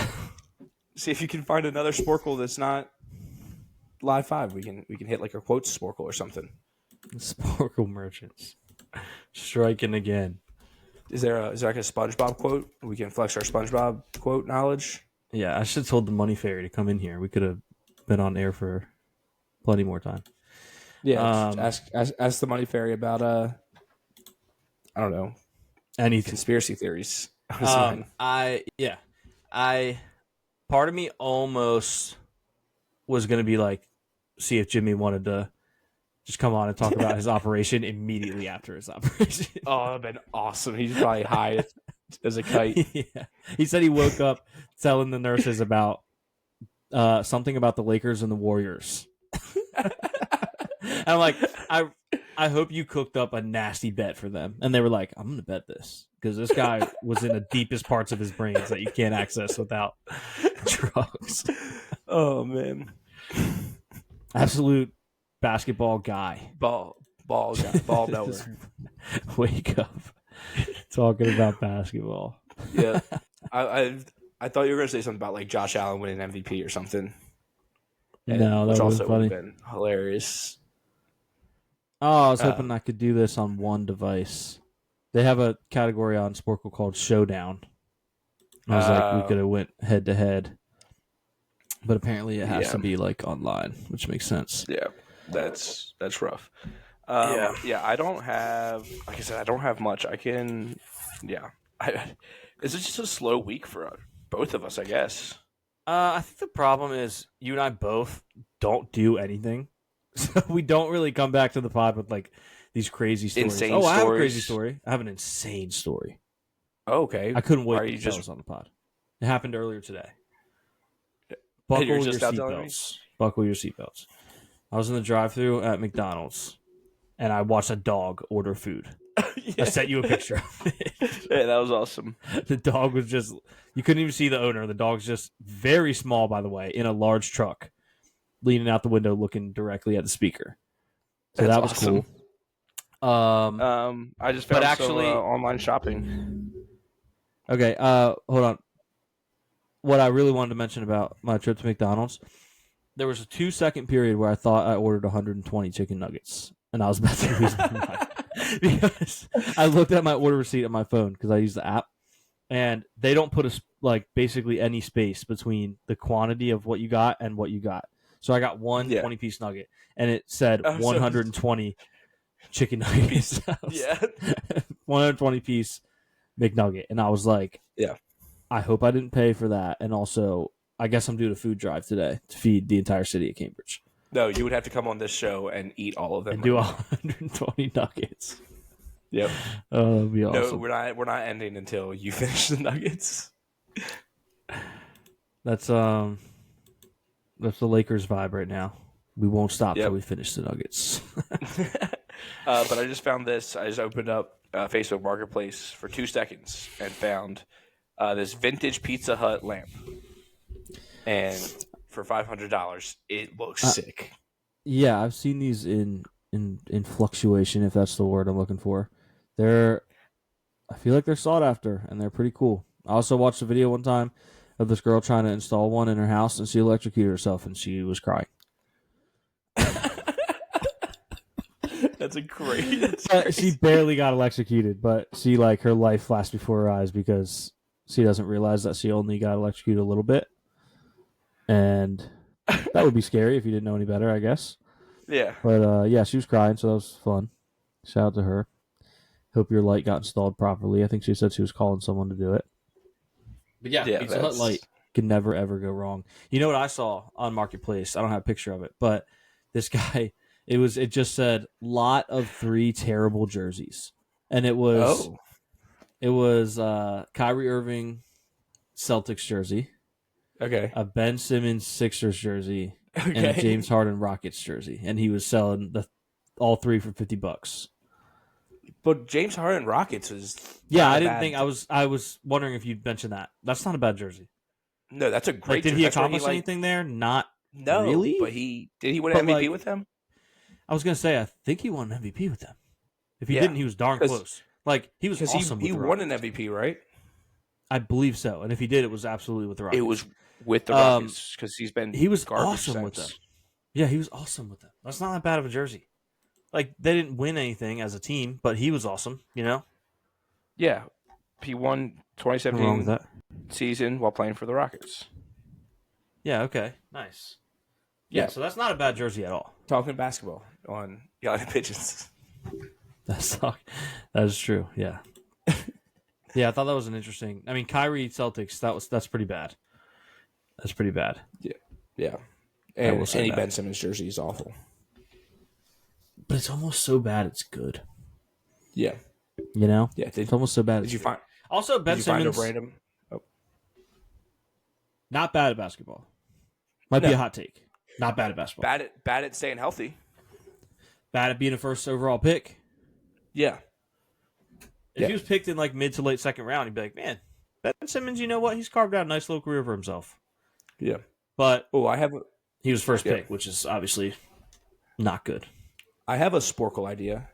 See if you can find another Sporkle that's not Live 5. We can hit like a quotes Sporkle or something. Sporkle merchants striking again. Is there like a SpongeBob quote? We can flex our SpongeBob quote knowledge. Yeah, I should have told the money fairy to come in here. We could have been on air for plenty more time. Yeah, ask the money fairy about I don't know, any conspiracy theories. Part of me almost was going to be like, see if Jimmy wanted to just come on and talk about his operation immediately after his operation. Oh, that'd been awesome. He's probably high as a kite. Yeah. He said he woke up telling the nurses about something about the Lakers and the Warriors. And I'm like, I hope you cooked up a nasty bet for them. And they were like, I'm going to bet this. Because this guy was in the deepest parts of his brains that you can't access without drugs. Oh, man. Absolute basketball guy. Ball guy. Ball knower. Wake up talking about basketball. Yeah. I thought you were going to say something about like Josh Allen winning MVP or something. No, that was funny. Would have been hilarious. Oh, I was hoping I could do this on one device. They have a category on Sporkle called Showdown. I was like, we could have went head to head, but apparently it has to be like online, which makes sense. Yeah, that's rough. I don't have, like I said, I don't have much. I can, is it just a slow week for Both of us, I guess. I think the problem is you and I both don't do anything, so we don't really come back to the pod with like these crazy stories. Insane I have a crazy stories. story. I have an insane story. Oh, okay. I couldn't Why wait are to you tell just- this on the pod. It happened earlier today. You're Buckle your just now telling me? seatbelts. Buckle your seatbelts. I was in the drive-thru at McDonald's, and I watched a dog order food. I sent you a picture of it. Yeah, that was awesome. The dog was just, you couldn't even see the owner. The dog's just very small, by the way, in a large truck, leaning out the window, looking directly at the speaker. So That's that was awesome. cool. I just but found actually- some online shopping. Okay, hold on. What I really wanted to mention about my trip to McDonald's, there was a 2-second period where I thought I ordered 120 chicken nuggets, and I was about to lose my mind. Because I looked at my order receipt on my phone because I use the app, and they don't put basically any space between the quantity of what you got and what you got. So I got one Yeah. 20-piece nugget, and it said Oh, so- 120 chicken nuggets. Yeah. 120-piece McNugget, and I was like, Yeah. I hope I didn't pay for that, and also I guess I'm doing a food drive today to feed the entire city of Cambridge. No, you would have to come on this show and eat all of them. And do 120 nuggets. Yep. Oh, that'd be No, awesome. we're not ending until you finish the nuggets. That's the Lakers vibe right now. We won't stop Yep. till we finish the nuggets. But I just found this. I just opened up Facebook Marketplace for 2 seconds and found this vintage Pizza Hut lamp. And for $500, it looks sick. Yeah, I've seen these in fluctuation, if that's the word I'm looking for. I feel like they're sought after, and they're pretty cool. I also watched a video one time of this girl trying to install one in her house, and she electrocuted herself, and she was crying. That's a great. She barely got electrocuted, but she her life flashed before her eyes because she doesn't realize that she only got electrocuted a little bit, and that would be scary if you didn't know any better, I guess. Yeah. But yeah, she was crying, so that was fun. Shout out to her. Hope your light got installed properly. I think she said she was calling someone to do it. But yeah, Pizza Hut that's- light can never ever go wrong. You know what I saw on Marketplace? I don't have a picture of it, but this guy, it just said lot of 3 terrible jerseys, and it was Kyrie Irving Celtics jersey, Okay. a Ben Simmons Sixers jersey, and a Okay. James Harden Rockets jersey, and he was selling all 3 for $50. But James Harden Rockets was. Yeah, not I a didn't bad- think I was wondering if you'd mention that. That's not a bad jersey. No, that's a great. Like, did he that's where accomplish anything there? Not No, really. But did he win But, MVP like, with them? I was gonna say I think he won an MVP with them. If he Yeah, didn't, he was darn 'cause- close. Like he was Because awesome. he with the won an Rockets. MVP, right? I believe so. And if he did, it was absolutely with the Rockets. It was with the Um, Rockets because he's been. He was garbage awesome with them. since. Yeah, he was awesome with them. That's not that bad of a jersey. Like they didn't win anything as a team, but he was awesome. You know, Yeah, he won nothing wrong with 2017 that. season while playing for the Rockets. Yeah. Okay. Nice. Yeah. Yeah. So that's not a bad jersey at all. Talking basketball on Yelling at Pigeons. That is true. Yeah. Yeah, I thought that was an interesting. I mean, Kyrie Celtics. That's pretty bad. That's pretty bad. Yeah, I and will say any that. Ben Simmons jersey is awful. But it's almost so bad it's good. Yeah, You know? yeah. It's almost so bad. Did It's you good. find? Also, Ben Did you find Simmons, a random? not bad at basketball. Might be No. a hot take. Not bad at basketball. Bad at staying healthy. Bad at being a first overall pick. Yeah, If Yeah. he was picked in like mid to late second round, he'd be like, man, Ben Simmons, you know what? He's carved out a nice little career for himself. yeah. But Oh, I have he was first Yeah. pick, which is obviously not good. a Sporkle idea.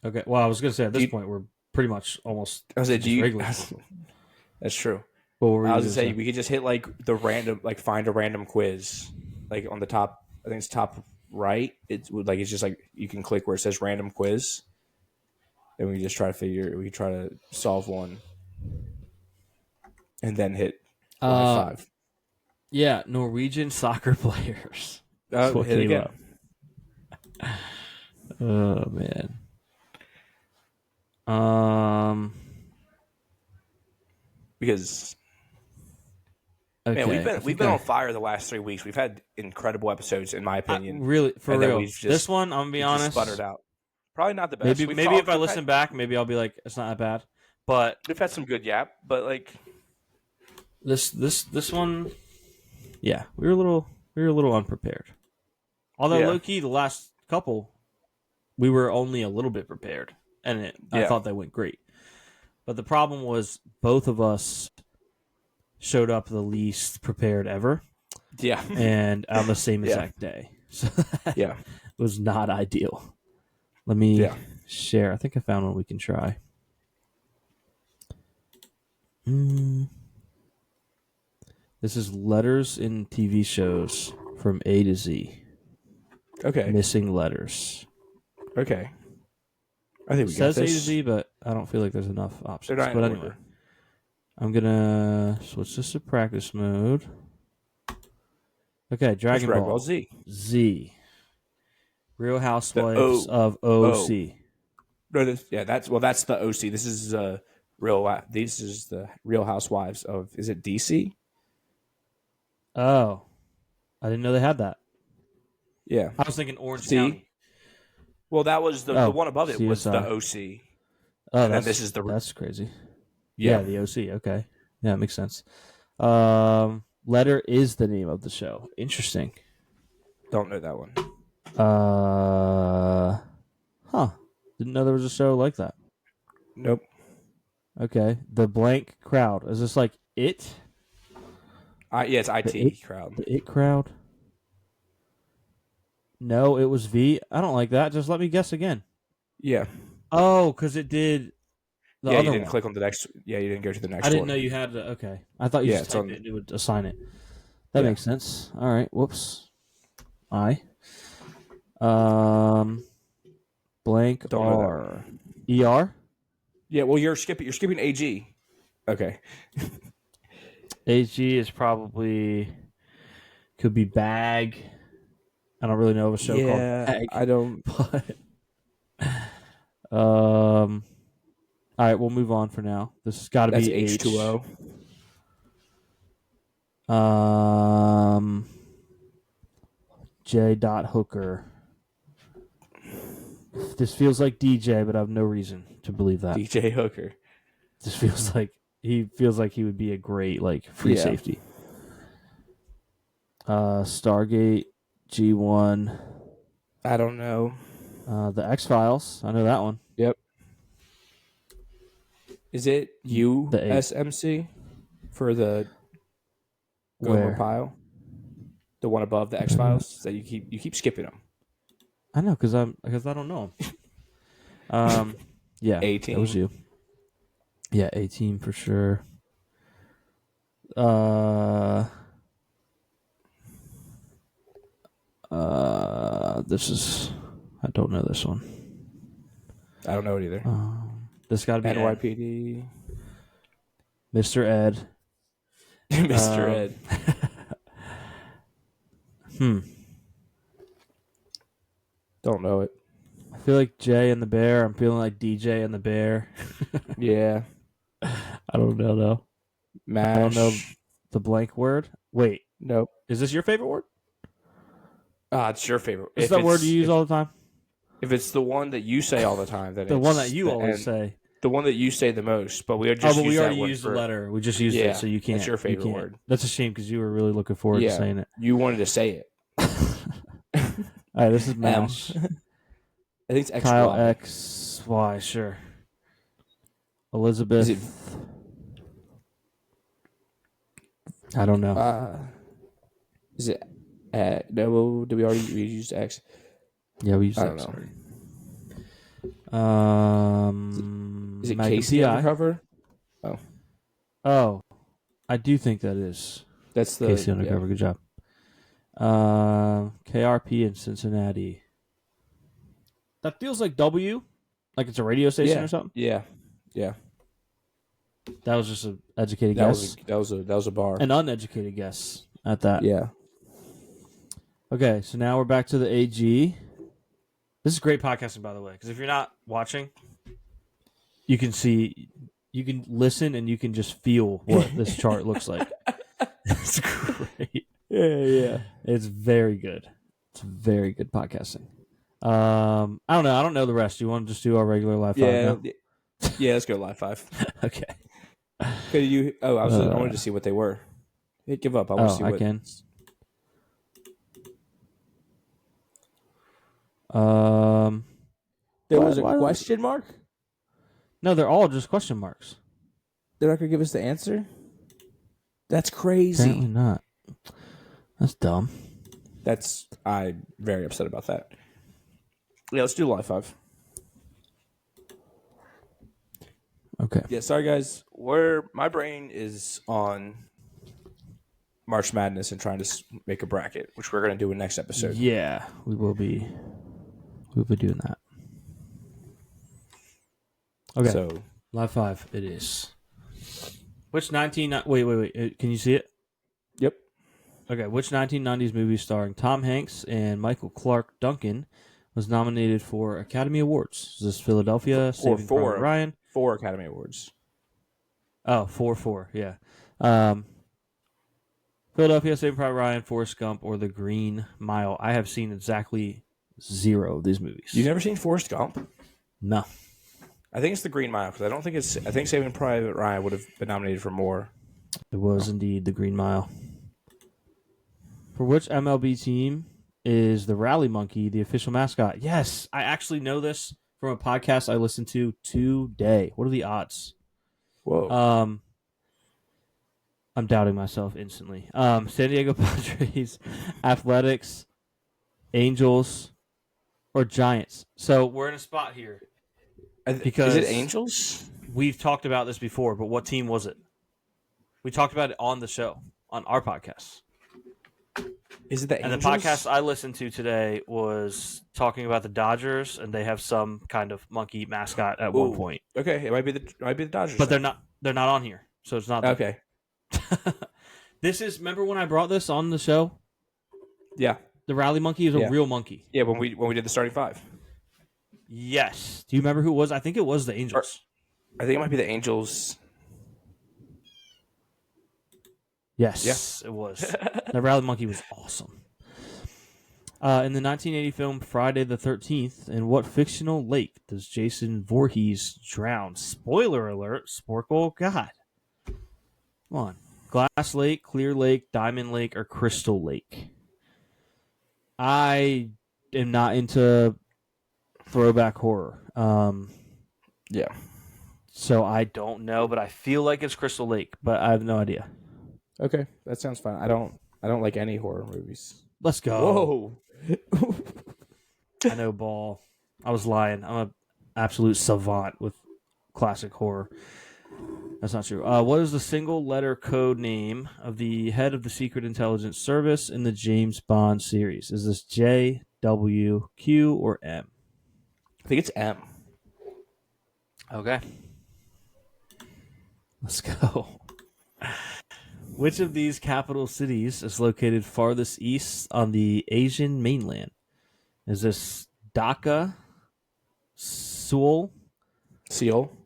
Okay. Well, I was going to say at this Do you- point, we're pretty much almost I said, just do you? regular people. That's true. What were you I was gonna gonna say we could just hit like the random, like find a random quiz, like on the top. I think it's top right. It's just like you can click where it says random quiz, and we just try to we try to solve one, and then hit five. Yeah, Norwegian soccer players. That's what Hit came again. up. Oh man. Because Okay, Man, we've been on fire the last 3 weeks. We've had incredible episodes, in my opinion. Really, for and then real. we've just- This one, I'm gonna be we just honest. sputtered out. Probably not the best. Maybe if I listen back, maybe I'll be like, it's not that bad. But we've had some good yap, but like this one, yeah, we were a little unprepared. Although Yeah. low key, the last couple, we were only a little bit prepared, and I thought they went great. But the problem was both of us showed up the least prepared ever, yeah, and on the same exact day. So that yeah. was not ideal. Let me share. I think I found one we can try. This is letters in TV shows from A to Z. Okay. Missing letters. Okay. I think we It got says A to this. Z, but I don't feel like there's enough options. They're not But in anyway, order. I'm gonna switch this to practice mode. Okay, Dragon Ball Z. Z. Real Housewives of OC. No, that's the OC. This is This is the Real Housewives of. Is it DC? Oh, I didn't know they had that. Yeah. I was thinking Orange C? County. Well, that was the one above it was the CSI. OC. Oh, and then this is that's crazy. Yeah. Yeah, the OC. Okay, yeah, it makes sense. Letter is the name of the show. Interesting. Don't know that one. Didn't know there was a show like that. Nope. Okay, the blank crowd. Is this like It? Yeah, it's IT crowd. The It crowd. No, it was V. I don't like that. Just let me guess again. Yeah. Oh, because it did the you other didn't one. click on the next. Yeah, you didn't go to the next I one. didn't know you had to. Okay, I thought you just typed it. It would assign it. That makes sense. All right. Whoops. Blank Don't know that R. ER. Yeah. Well, you're skipping AG. Okay. AG is probably could be Bag. I don't really know of a show called Bag. I don't. But all right, we'll move on for now. This has got to be H2O. J. Hooker. This feels like DJ, but I have no reason to believe that. DJ Hooker. This feels like he would be a great free safety. Stargate, G1. I don't know. The X-Files. I know that one. Yep. Is it USMC for the Gomer Pyle? The one above the X-Files that you keep skipping them. I know because I don't know him. Yeah, A-Team. That was you. Yeah, A-Team for sure. This is. I don't know this one. I don't know it either. This got to be Ed. NYPD. Mr. Ed. Mr. Ed. Don't know it. I feel like Jay and the Bear. I'm feeling like DJ and the Bear. Yeah. I don't know though. MASH. I don't know the blank word. Wait, Nope. is this your favorite word? It's your favorite. Is that word you use all the time? If it's the one that you say all the time, then The it's one that you always say. The one that you say the most, but we are just. We already used the letter. We just used it, so you can't. That's your favorite you can't. word. That's a shame because you were really looking forward to saying it. You wanted to say it. All right, this is MASH. I think it's XY. Kyle XY, sure. Elizabeth. I don't know. Is it? No, did we use X? Yeah, we used I don't X. know. Is it Casey Undercover? Oh, I do think that is. That's the Casey Undercover. Good job. KRP in Cincinnati. That feels like W, like it's a radio station or something. Yeah. That was just an educated guess. That was a bar. An uneducated guess at that. Yeah. Okay, so now we're back to the AG. This is great podcasting, by the way, because if you're not watching, you can listen, and you can just feel what this chart looks like. It's great. Yeah. It's very good. It's very good podcasting. I don't know. I don't know the rest. Do you want to just do our regular live five now? Yeah. Let's go live 5. Okay. Could you? Oh, I wanted to see what they were. Hey, give up. I want to see what. I can. There was a question mark. No, they're all just question marks. They're not gonna give us the answer. That's crazy. Apparently not. That's dumb. I'm very upset about that. Yeah, let's do live 5. Okay. Yeah, sorry guys. My brain is on March Madness and trying to make a bracket, which we're gonna do in next episode. Yeah, we will be. We'll be doing that. Okay. So live 5. It is. Which 19? Wait. Can you see it? Yep. Okay. Which 1990s movie starring Tom Hanks and Michael Clark Duncan was nominated for Academy Awards? Is this Philadelphia? Saving Private Ryan? 4 Academy Awards. Oh, 4. Yeah. Philadelphia, Saving Private Ryan, Forrest Gump, or The Green Mile. I have seen exactly 0 of these movies. You've never seen Forrest Gump? No. I think it's The Green Mile because I don't think it's. I think Saving Private Ryan would have been nominated for more. It was indeed The Green Mile. For which MLB team is the Rally Monkey the official mascot? Yes, I actually know this from a podcast I listened to today. What are the odds? Whoa. I'm doubting myself instantly. San Diego Padres, Athletics, Angels, or Giants. So we're in a spot here. Because is it Angels? We've talked about this before, but what team was it? We talked about it on the show, on our podcast. Is it the Angels? And the podcast I listened to today was talking about the Dodgers, and they have some kind of monkey mascot at one point. Okay, it might be the Dodgers. But they're not on here, so it's not. Okay. This is. Remember when I brought this on the show? Yeah. The Rally Monkey is a real monkey. Yeah, when we did the starting 5. Yes. Do you remember who it was? I think it was the Angels. I think it might be the Angels. Yes, it was. The Rally Monkey was awesome. In the 1980 film Friday the 13th, in what fictional lake does Jason Voorhees drown? Spoiler alert, Sporkle. God. Come on. Glass Lake, Clear Lake, Diamond Lake, or Crystal Lake? I am not into throwback horror. Yeah. So I don't know, but I feel like it's Crystal Lake, but I have no idea. Okay, that sounds fine. I don't like any horror movies. Let's go. Whoa. I know, ball. I was lying. I'm an absolute savant with classic horror. That's not true. What is the single-letter code name of the head of the Secret Intelligence Service in the James Bond series? Is this J, W, Q, or M? I think it's M. Okay. Let's go. Which of these capital cities is located farthest east on the Asian mainland? Is this Dhaka, Seoul? Seoul.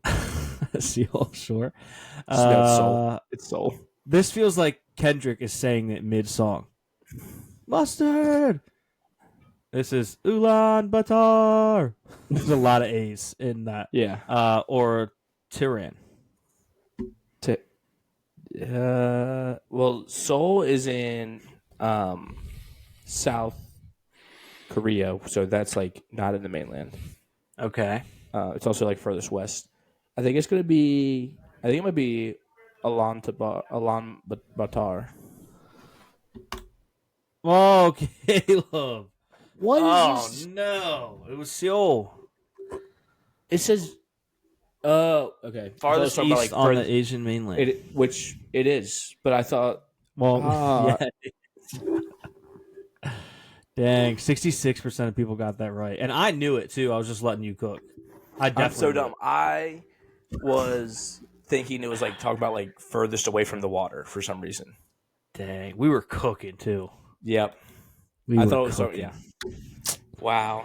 Seoul, sure. Seoul. It's Seoul. This feels like Kendrick is saying it mid-song. Mustard! This is Ulaanbaatar. There's a lot of A's in that. Yeah. Or Tehran. Well, Seoul is in South Korea, so that's like not in the mainland. Okay. It's also like furthest west. I think it might be Ulaanbaatar. Oh, Caleb. What Oh, is this? no. It was Seoul. It says. Oh, okay. Farthest east on the Asian mainland. Which it is, but I thought. Well, yeah. Dang, 66% of people got that right. And I knew it, too. I was just letting you cook. I'm so dumb. I was thinking it was like talking about like furthest away from the water for some reason. Dang, we were cooking, too. Yep. I thought it was so, yeah. Wow.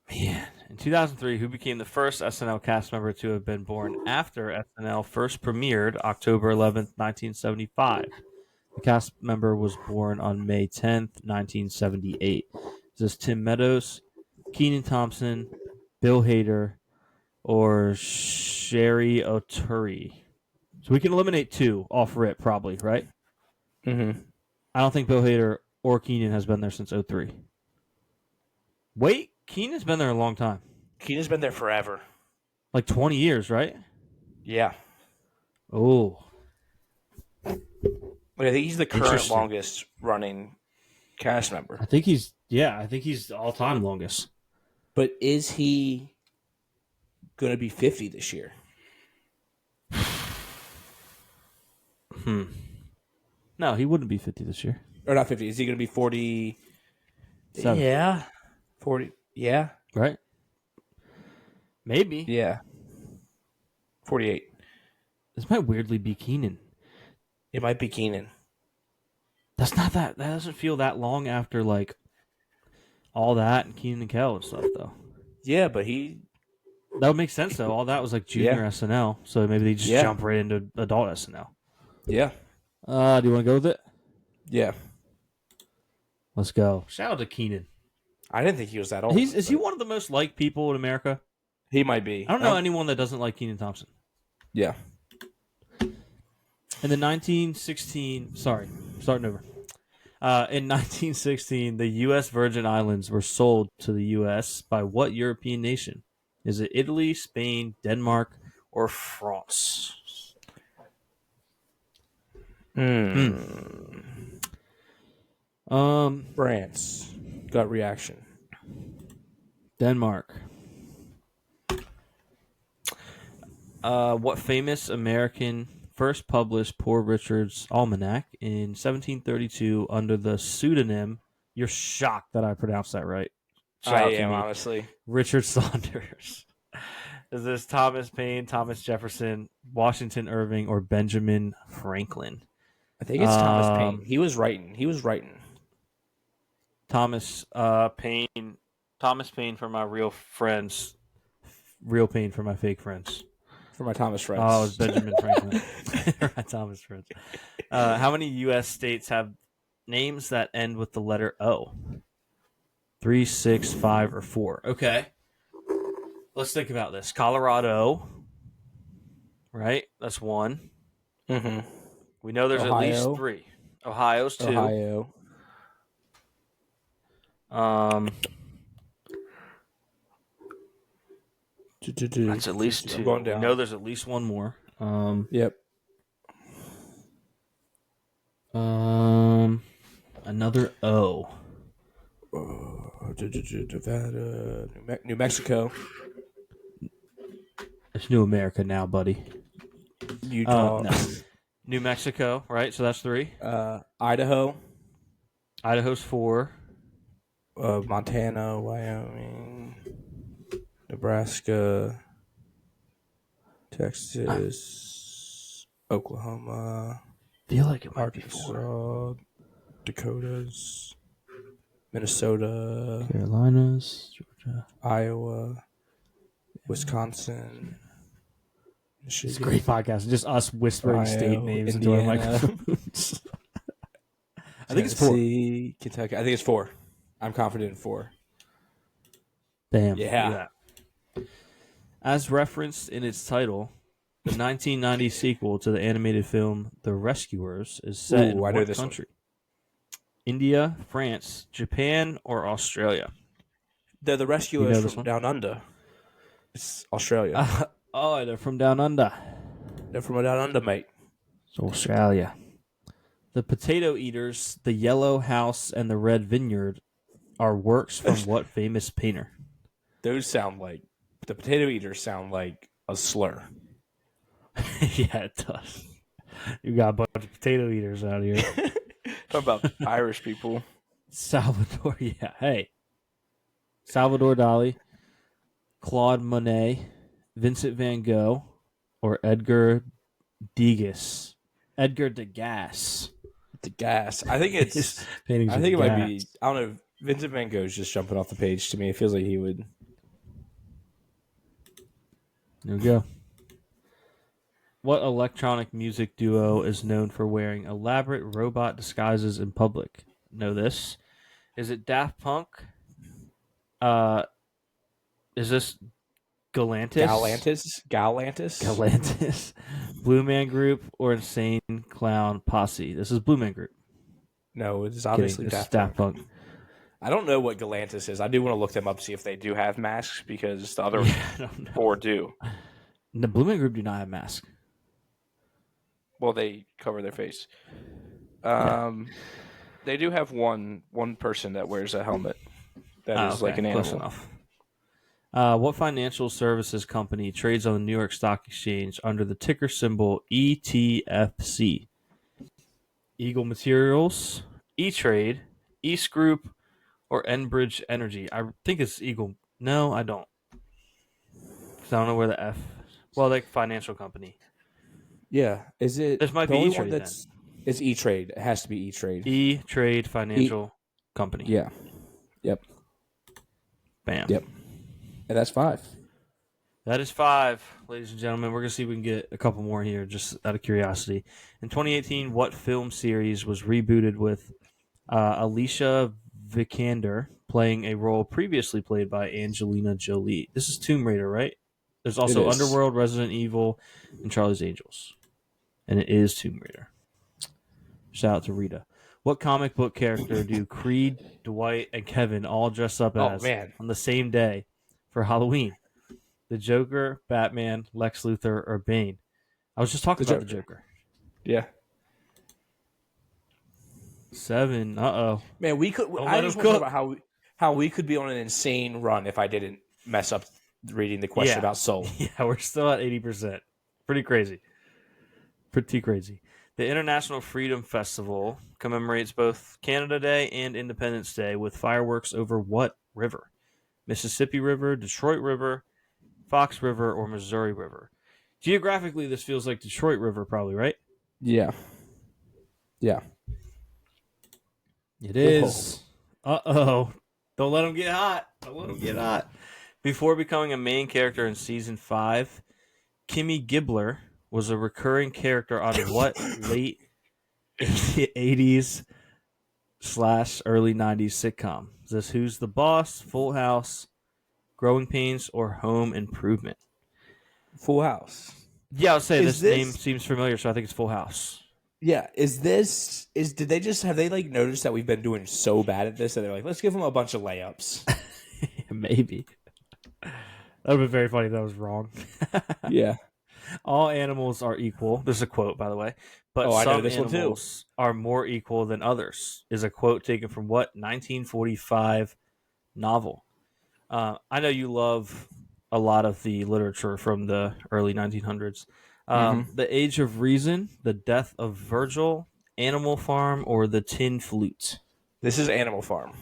Man. In 2003, who became the first SNL cast member to have been born after SNL first premiered October 11th, 1975? The cast member was born on May 10th, 1978. Is this Tim Meadows, Kenan Thompson, Bill Hader, or Sherry O'Turry? So we can eliminate 2 off rip, probably, right? Mm-hmm. I don't think Bill Hader or Kenan has been there since 03. Wait, Keenan's been there a long time. Keenan's been there forever. Like 20 years, right? Yeah. Oh. I think he's the current Interesting. longest running cast member. I think he's all-time longest. But is he going to be 50 this year? No, he wouldn't be 50 this year. Or not 50. Is he going to be 40? 7. Yeah. 40. Yeah. Right? Maybe. Yeah. 48. This might weirdly be Keenan. It might be Keenan. That's not that. That doesn't feel that long after, like, all that and Keenan and Kel and stuff, though. Yeah, but he... That would make sense, though. All that was, like, junior SNL. So maybe they just jump right into adult SNL. Yeah. Do you want to go with it? Yeah. Let's go. Shout out to Keenan. I didn't think he was that old. Is he one of the most liked people in America? He might be. I don't know anyone that doesn't like Kenan Thompson. Yeah. In the 1916, starting over. In 1916, the U.S. Virgin Islands were sold to the U.S. by what European nation? Is it Italy, Spain, Denmark, or France? France. Gut reaction. Denmark. What famous American first published Poor Richard's Almanac in 1732 under the pseudonym? You're shocked that I pronounced that right. Shout out I to am, me. honestly. Richard Saunders. Is this Thomas Paine, Thomas Jefferson, Washington Irving, or Benjamin Franklin? I think it's Thomas Paine. He was writing. Thomas Paine. Thomas Paine for my real friends. Real Paine for my fake friends. For my Thomas friends. Oh, it's Benjamin Franklin. My Thomas friends. How many U.S. states have names that end with the letter O? 3, 6, 5, or 4? Okay. Let's think about this. Colorado. Right? That's 1. Mm-hmm. We know there's Ohio. at least 3. Ohio's 2. Ohio. That's at least 2. Going down. We know there's at least 1 more. Yep. Another O. Nevada, New Mexico, It's New America now, buddy. Utah, No. New Mexico, right? So that's 3. Idaho, Idaho's 4. Montana, Wyoming, Nebraska, Texas, Oklahoma, Feel like it might be 4. Arkansas, Dakotas, Minnesota, Carolinas, Georgia. Iowa, Wisconsin, It's Michigan, a great podcast. Just us whispering Ohio, state names into our Indiana. microphones. I think it's 4. Tennessee, Kentucky. I think it's 4. I'm confident in 4. Damn. Yeah. Look at that. As referenced in its title, the 1990 sequel to the animated film The Rescuers is set in Ooh, I know what this one. country? India, France, Japan, or Australia? They're the You rescuers know this from one? Down Under. It's Australia. Oh, they're from down under. They're from Down Under, mate. It's Australia. The Potato Eaters, The Yellow House, and The Red Vineyard are works from what famous painter? Those sound like the potato eaters sound like a slur. Yeah, it does. You got a bunch of potato eaters out here. Talk about Irish people. Salvador, yeah. Hey. Salvador Dali, Claude Monet, Vincent van Gogh, or Edgar Degas. Edgar Degas. The gas. I think it's. His paintings I of think it might gas. be. I don't know. Vincent Van Gogh's just jumping off the page to me. It feels like he would. There we go. What electronic music duo is known for wearing elaborate robot disguises in public? Know this. Is it Daft Punk? Uh, is this Galantis? Galantis. Galantis, Blue Man Group, or Insane Clown Posse? This is Blue Man Group. No, it's Kidding, obviously this is Daft Daft Punk. Punk. I don't know what Galantis is. I do want to look them up, see if they do have masks, because the other Yeah, I don't know. four do. The Blue Man Group do not have masks. Well, they cover their face. They do have one person that wears a helmet. That is like an Close animal. enough. What financial services company trades on the New York Stock Exchange under the ticker symbol ETFC? Eagle Materials, E-Trade, East Group, or Enbridge Energy? I think it's Eagle. No, I don't. 'Cause I don't know where the F. Well, like financial company. Yeah, is it This might the be only E-Trade one that's is E-Trade? It has to be E-Trade. E-Trade Financial Company. Yeah. Yep. Bam. Yep. And that's 5. That is 5, ladies and gentlemen. We're going to see if we can get a couple more here, just out of curiosity. In 2018, what film series was rebooted with Alicia Vikander playing a role previously played by Angelina Jolie? This is Tomb Raider, right? There's also It is. Underworld, Resident Evil, and Charlie's Angels. And it is Tomb Raider. Shout out to Rita. What comic book character do Creed, Dwight, and Kevin all dress up as on the same day for Halloween? The Joker, Batman, Lex Luthor, or Bane? I was just talking about the Joker. Yeah. 7. Uh-oh. Man, we could. Don't I let just him want to cook. talk about how we could be on an insane run if I didn't mess up reading the question about Soul. Yeah, we're still at 80%. Pretty crazy. Pretty crazy. The International Freedom Festival commemorates both Canada Day and Independence Day with fireworks over what river? Mississippi River, Detroit River, Fox River, or Missouri River? Geographically, this feels like Detroit River, probably, right? Yeah. Yeah. It is. Uh-oh. Don't let him get hot. Don't let him get hot. Before becoming a main character in Season 5, Kimmy Gibbler was a recurring character on what late 80s / early 90s sitcom? Is this Who's the Boss, Full House, Growing Pains, or Home Improvement? Full House. Yeah, I'll say Is this name seems familiar, so I think it's Full House. Yeah. Did they just have they like noticed that we've been doing so bad at this that they're like, let's give them a bunch of layups. Maybe. That would be very funny if that was wrong. Yeah. All animals are equal. This is a quote, by the way. But I know some this one too. animals are more equal than others. Is a quote taken from what 1945 novel? I know you love a lot of the literature from the early 1900s. The Age of Reason, The Death of Virgil, Animal Farm, or The Tin Flute? This is Animal Farm.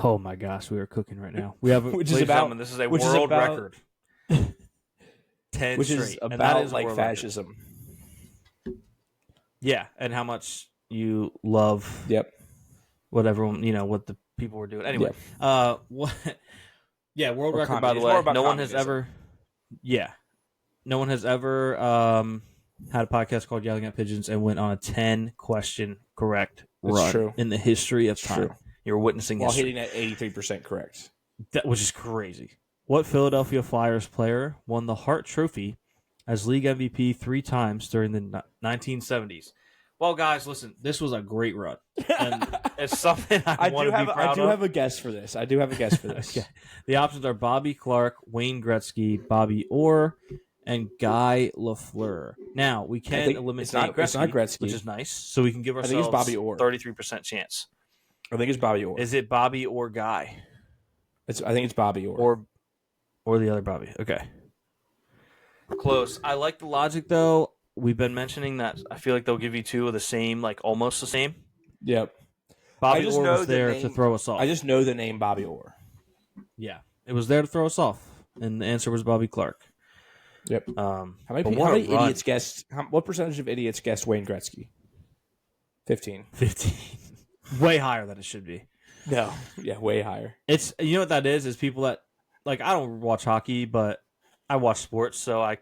Oh my gosh, we are cooking right now. We have, Which is ladies and about- gentlemen, this is a which is world about- record. 10 Which straight. is And that about is like world record. fascism. Yeah, and how much you love Yep. what everyone, what the people were doing. Anyway, what? Yeah, world Or record. By the it's way, more about no one has communism. ever. Yeah, no one has ever had a podcast called Yelling at Pigeons and went on a 10-question correct That's run true. in the history of It's time. true. You're witnessing While history, hitting at 83% correct. which is crazy. What Philadelphia Flyers player won the Hart Trophy as league MVP 3 times during the 1970s? Well, guys, listen, this was a great run, and it's something I want to be proud I do of. have a guess for this. Okay. The options are Bobby Clark, Wayne Gretzky, Bobby Orr, and Guy Lafleur. Now, we can think eliminate it's not Gretzky. which is nice, so we can give I ourselves think it's Bobby Orr. 33% chance. I think it's Bobby Orr. Is it Bobby or Guy? I think it's Bobby Orr. Or the other Bobby. Okay. Close. I like the logic, though. We've been mentioning that I feel like they'll give you 2 of the same, like almost the same. Yep. Bobby just Orr know was the there name- to throw us off. I just know the name Bobby Orr. Yeah. It was there to throw us off, and the answer was Bobby Clark. Yep. How How many idiots guessed? What percentage of idiots guessed Wayne Gretzky? 15. 15. Way higher than it should be. No. Yeah, way higher. It's what that is people that like I don't watch hockey, but I watch sports, so I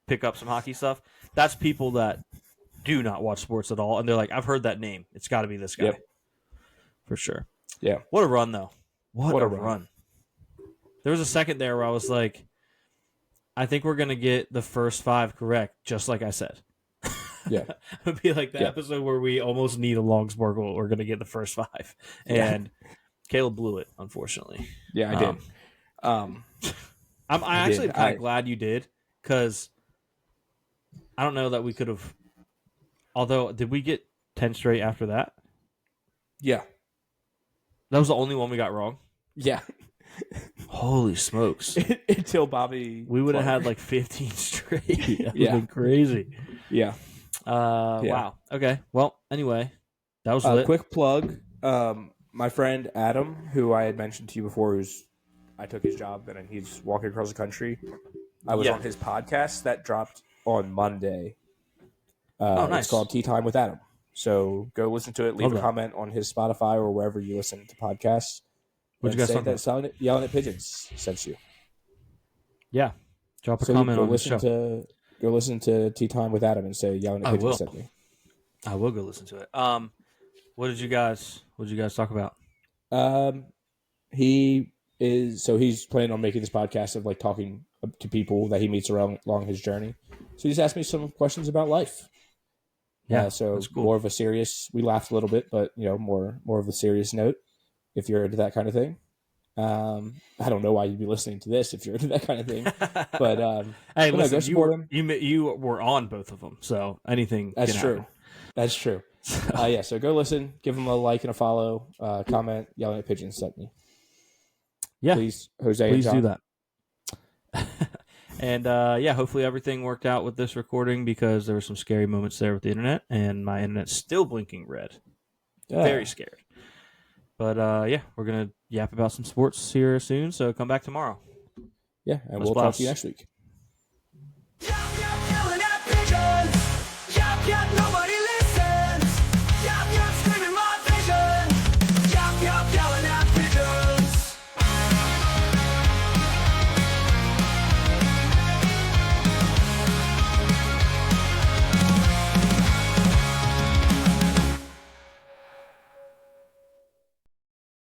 pick up some hockey stuff. That's people that do not watch sports at all, and they're like, I've heard that name. It's got to be this guy. Yep. For sure. Yeah. What a run, though. What a a run. run. There was a second there where I was like, I think we're going to get the first 5 correct, just like I said. Yeah. It would be like the episode where we almost need a long sparkle. We're going to get the first 5. And Caleb blew it, unfortunately. Yeah, I did. I'm actually kind of glad you did, because I don't know that we could have. Although, did we get 10 straight after that? Yeah. That was the only one we got wrong? Yeah. Holy smokes. Until Bobby. We would have had like 15 straight. That would have been crazy. Yeah. Wow. Okay. Well, anyway, that was lit. Quick plug. My friend Adam, who I had mentioned to you before, I took his job and he's walking across the country. I was on his podcast that dropped on Monday. Nice. It's called Tea Time with Adam. So go listen to it. Leave a comment on his Spotify or wherever you listen to podcasts. What'd you guys say talk about? that Yelling at Pigeons sent you. Yeah. Drop a comment on the show. Go listen to Tea Time with Adam and say Yelling at Pigeons sent me. I will go listen to it. What did you guys talk about? He's planning on making this podcast of like talking to people that he meets along his journey. So he's asked me some questions about life. Yeah, so that's cool. More of a serious. We laughed a little bit, but more of a serious note. If you're into that kind of thing, I don't know why you'd be listening to this if you're into that kind of thing. But hey, listen, go support him. You were on both of them, so anything. That's can true. Happen. That's true. So go listen, give him a like and a follow, comment, Yelling at Pigeons sent me. Yeah, please, Jose. Please do that. And hopefully everything worked out with this recording, because there were some scary moments there with the internet, and my internet's still blinking red. Very scared. But we're gonna yap about some sports here soon, so come back tomorrow. Yeah, and we'll talk to you next week.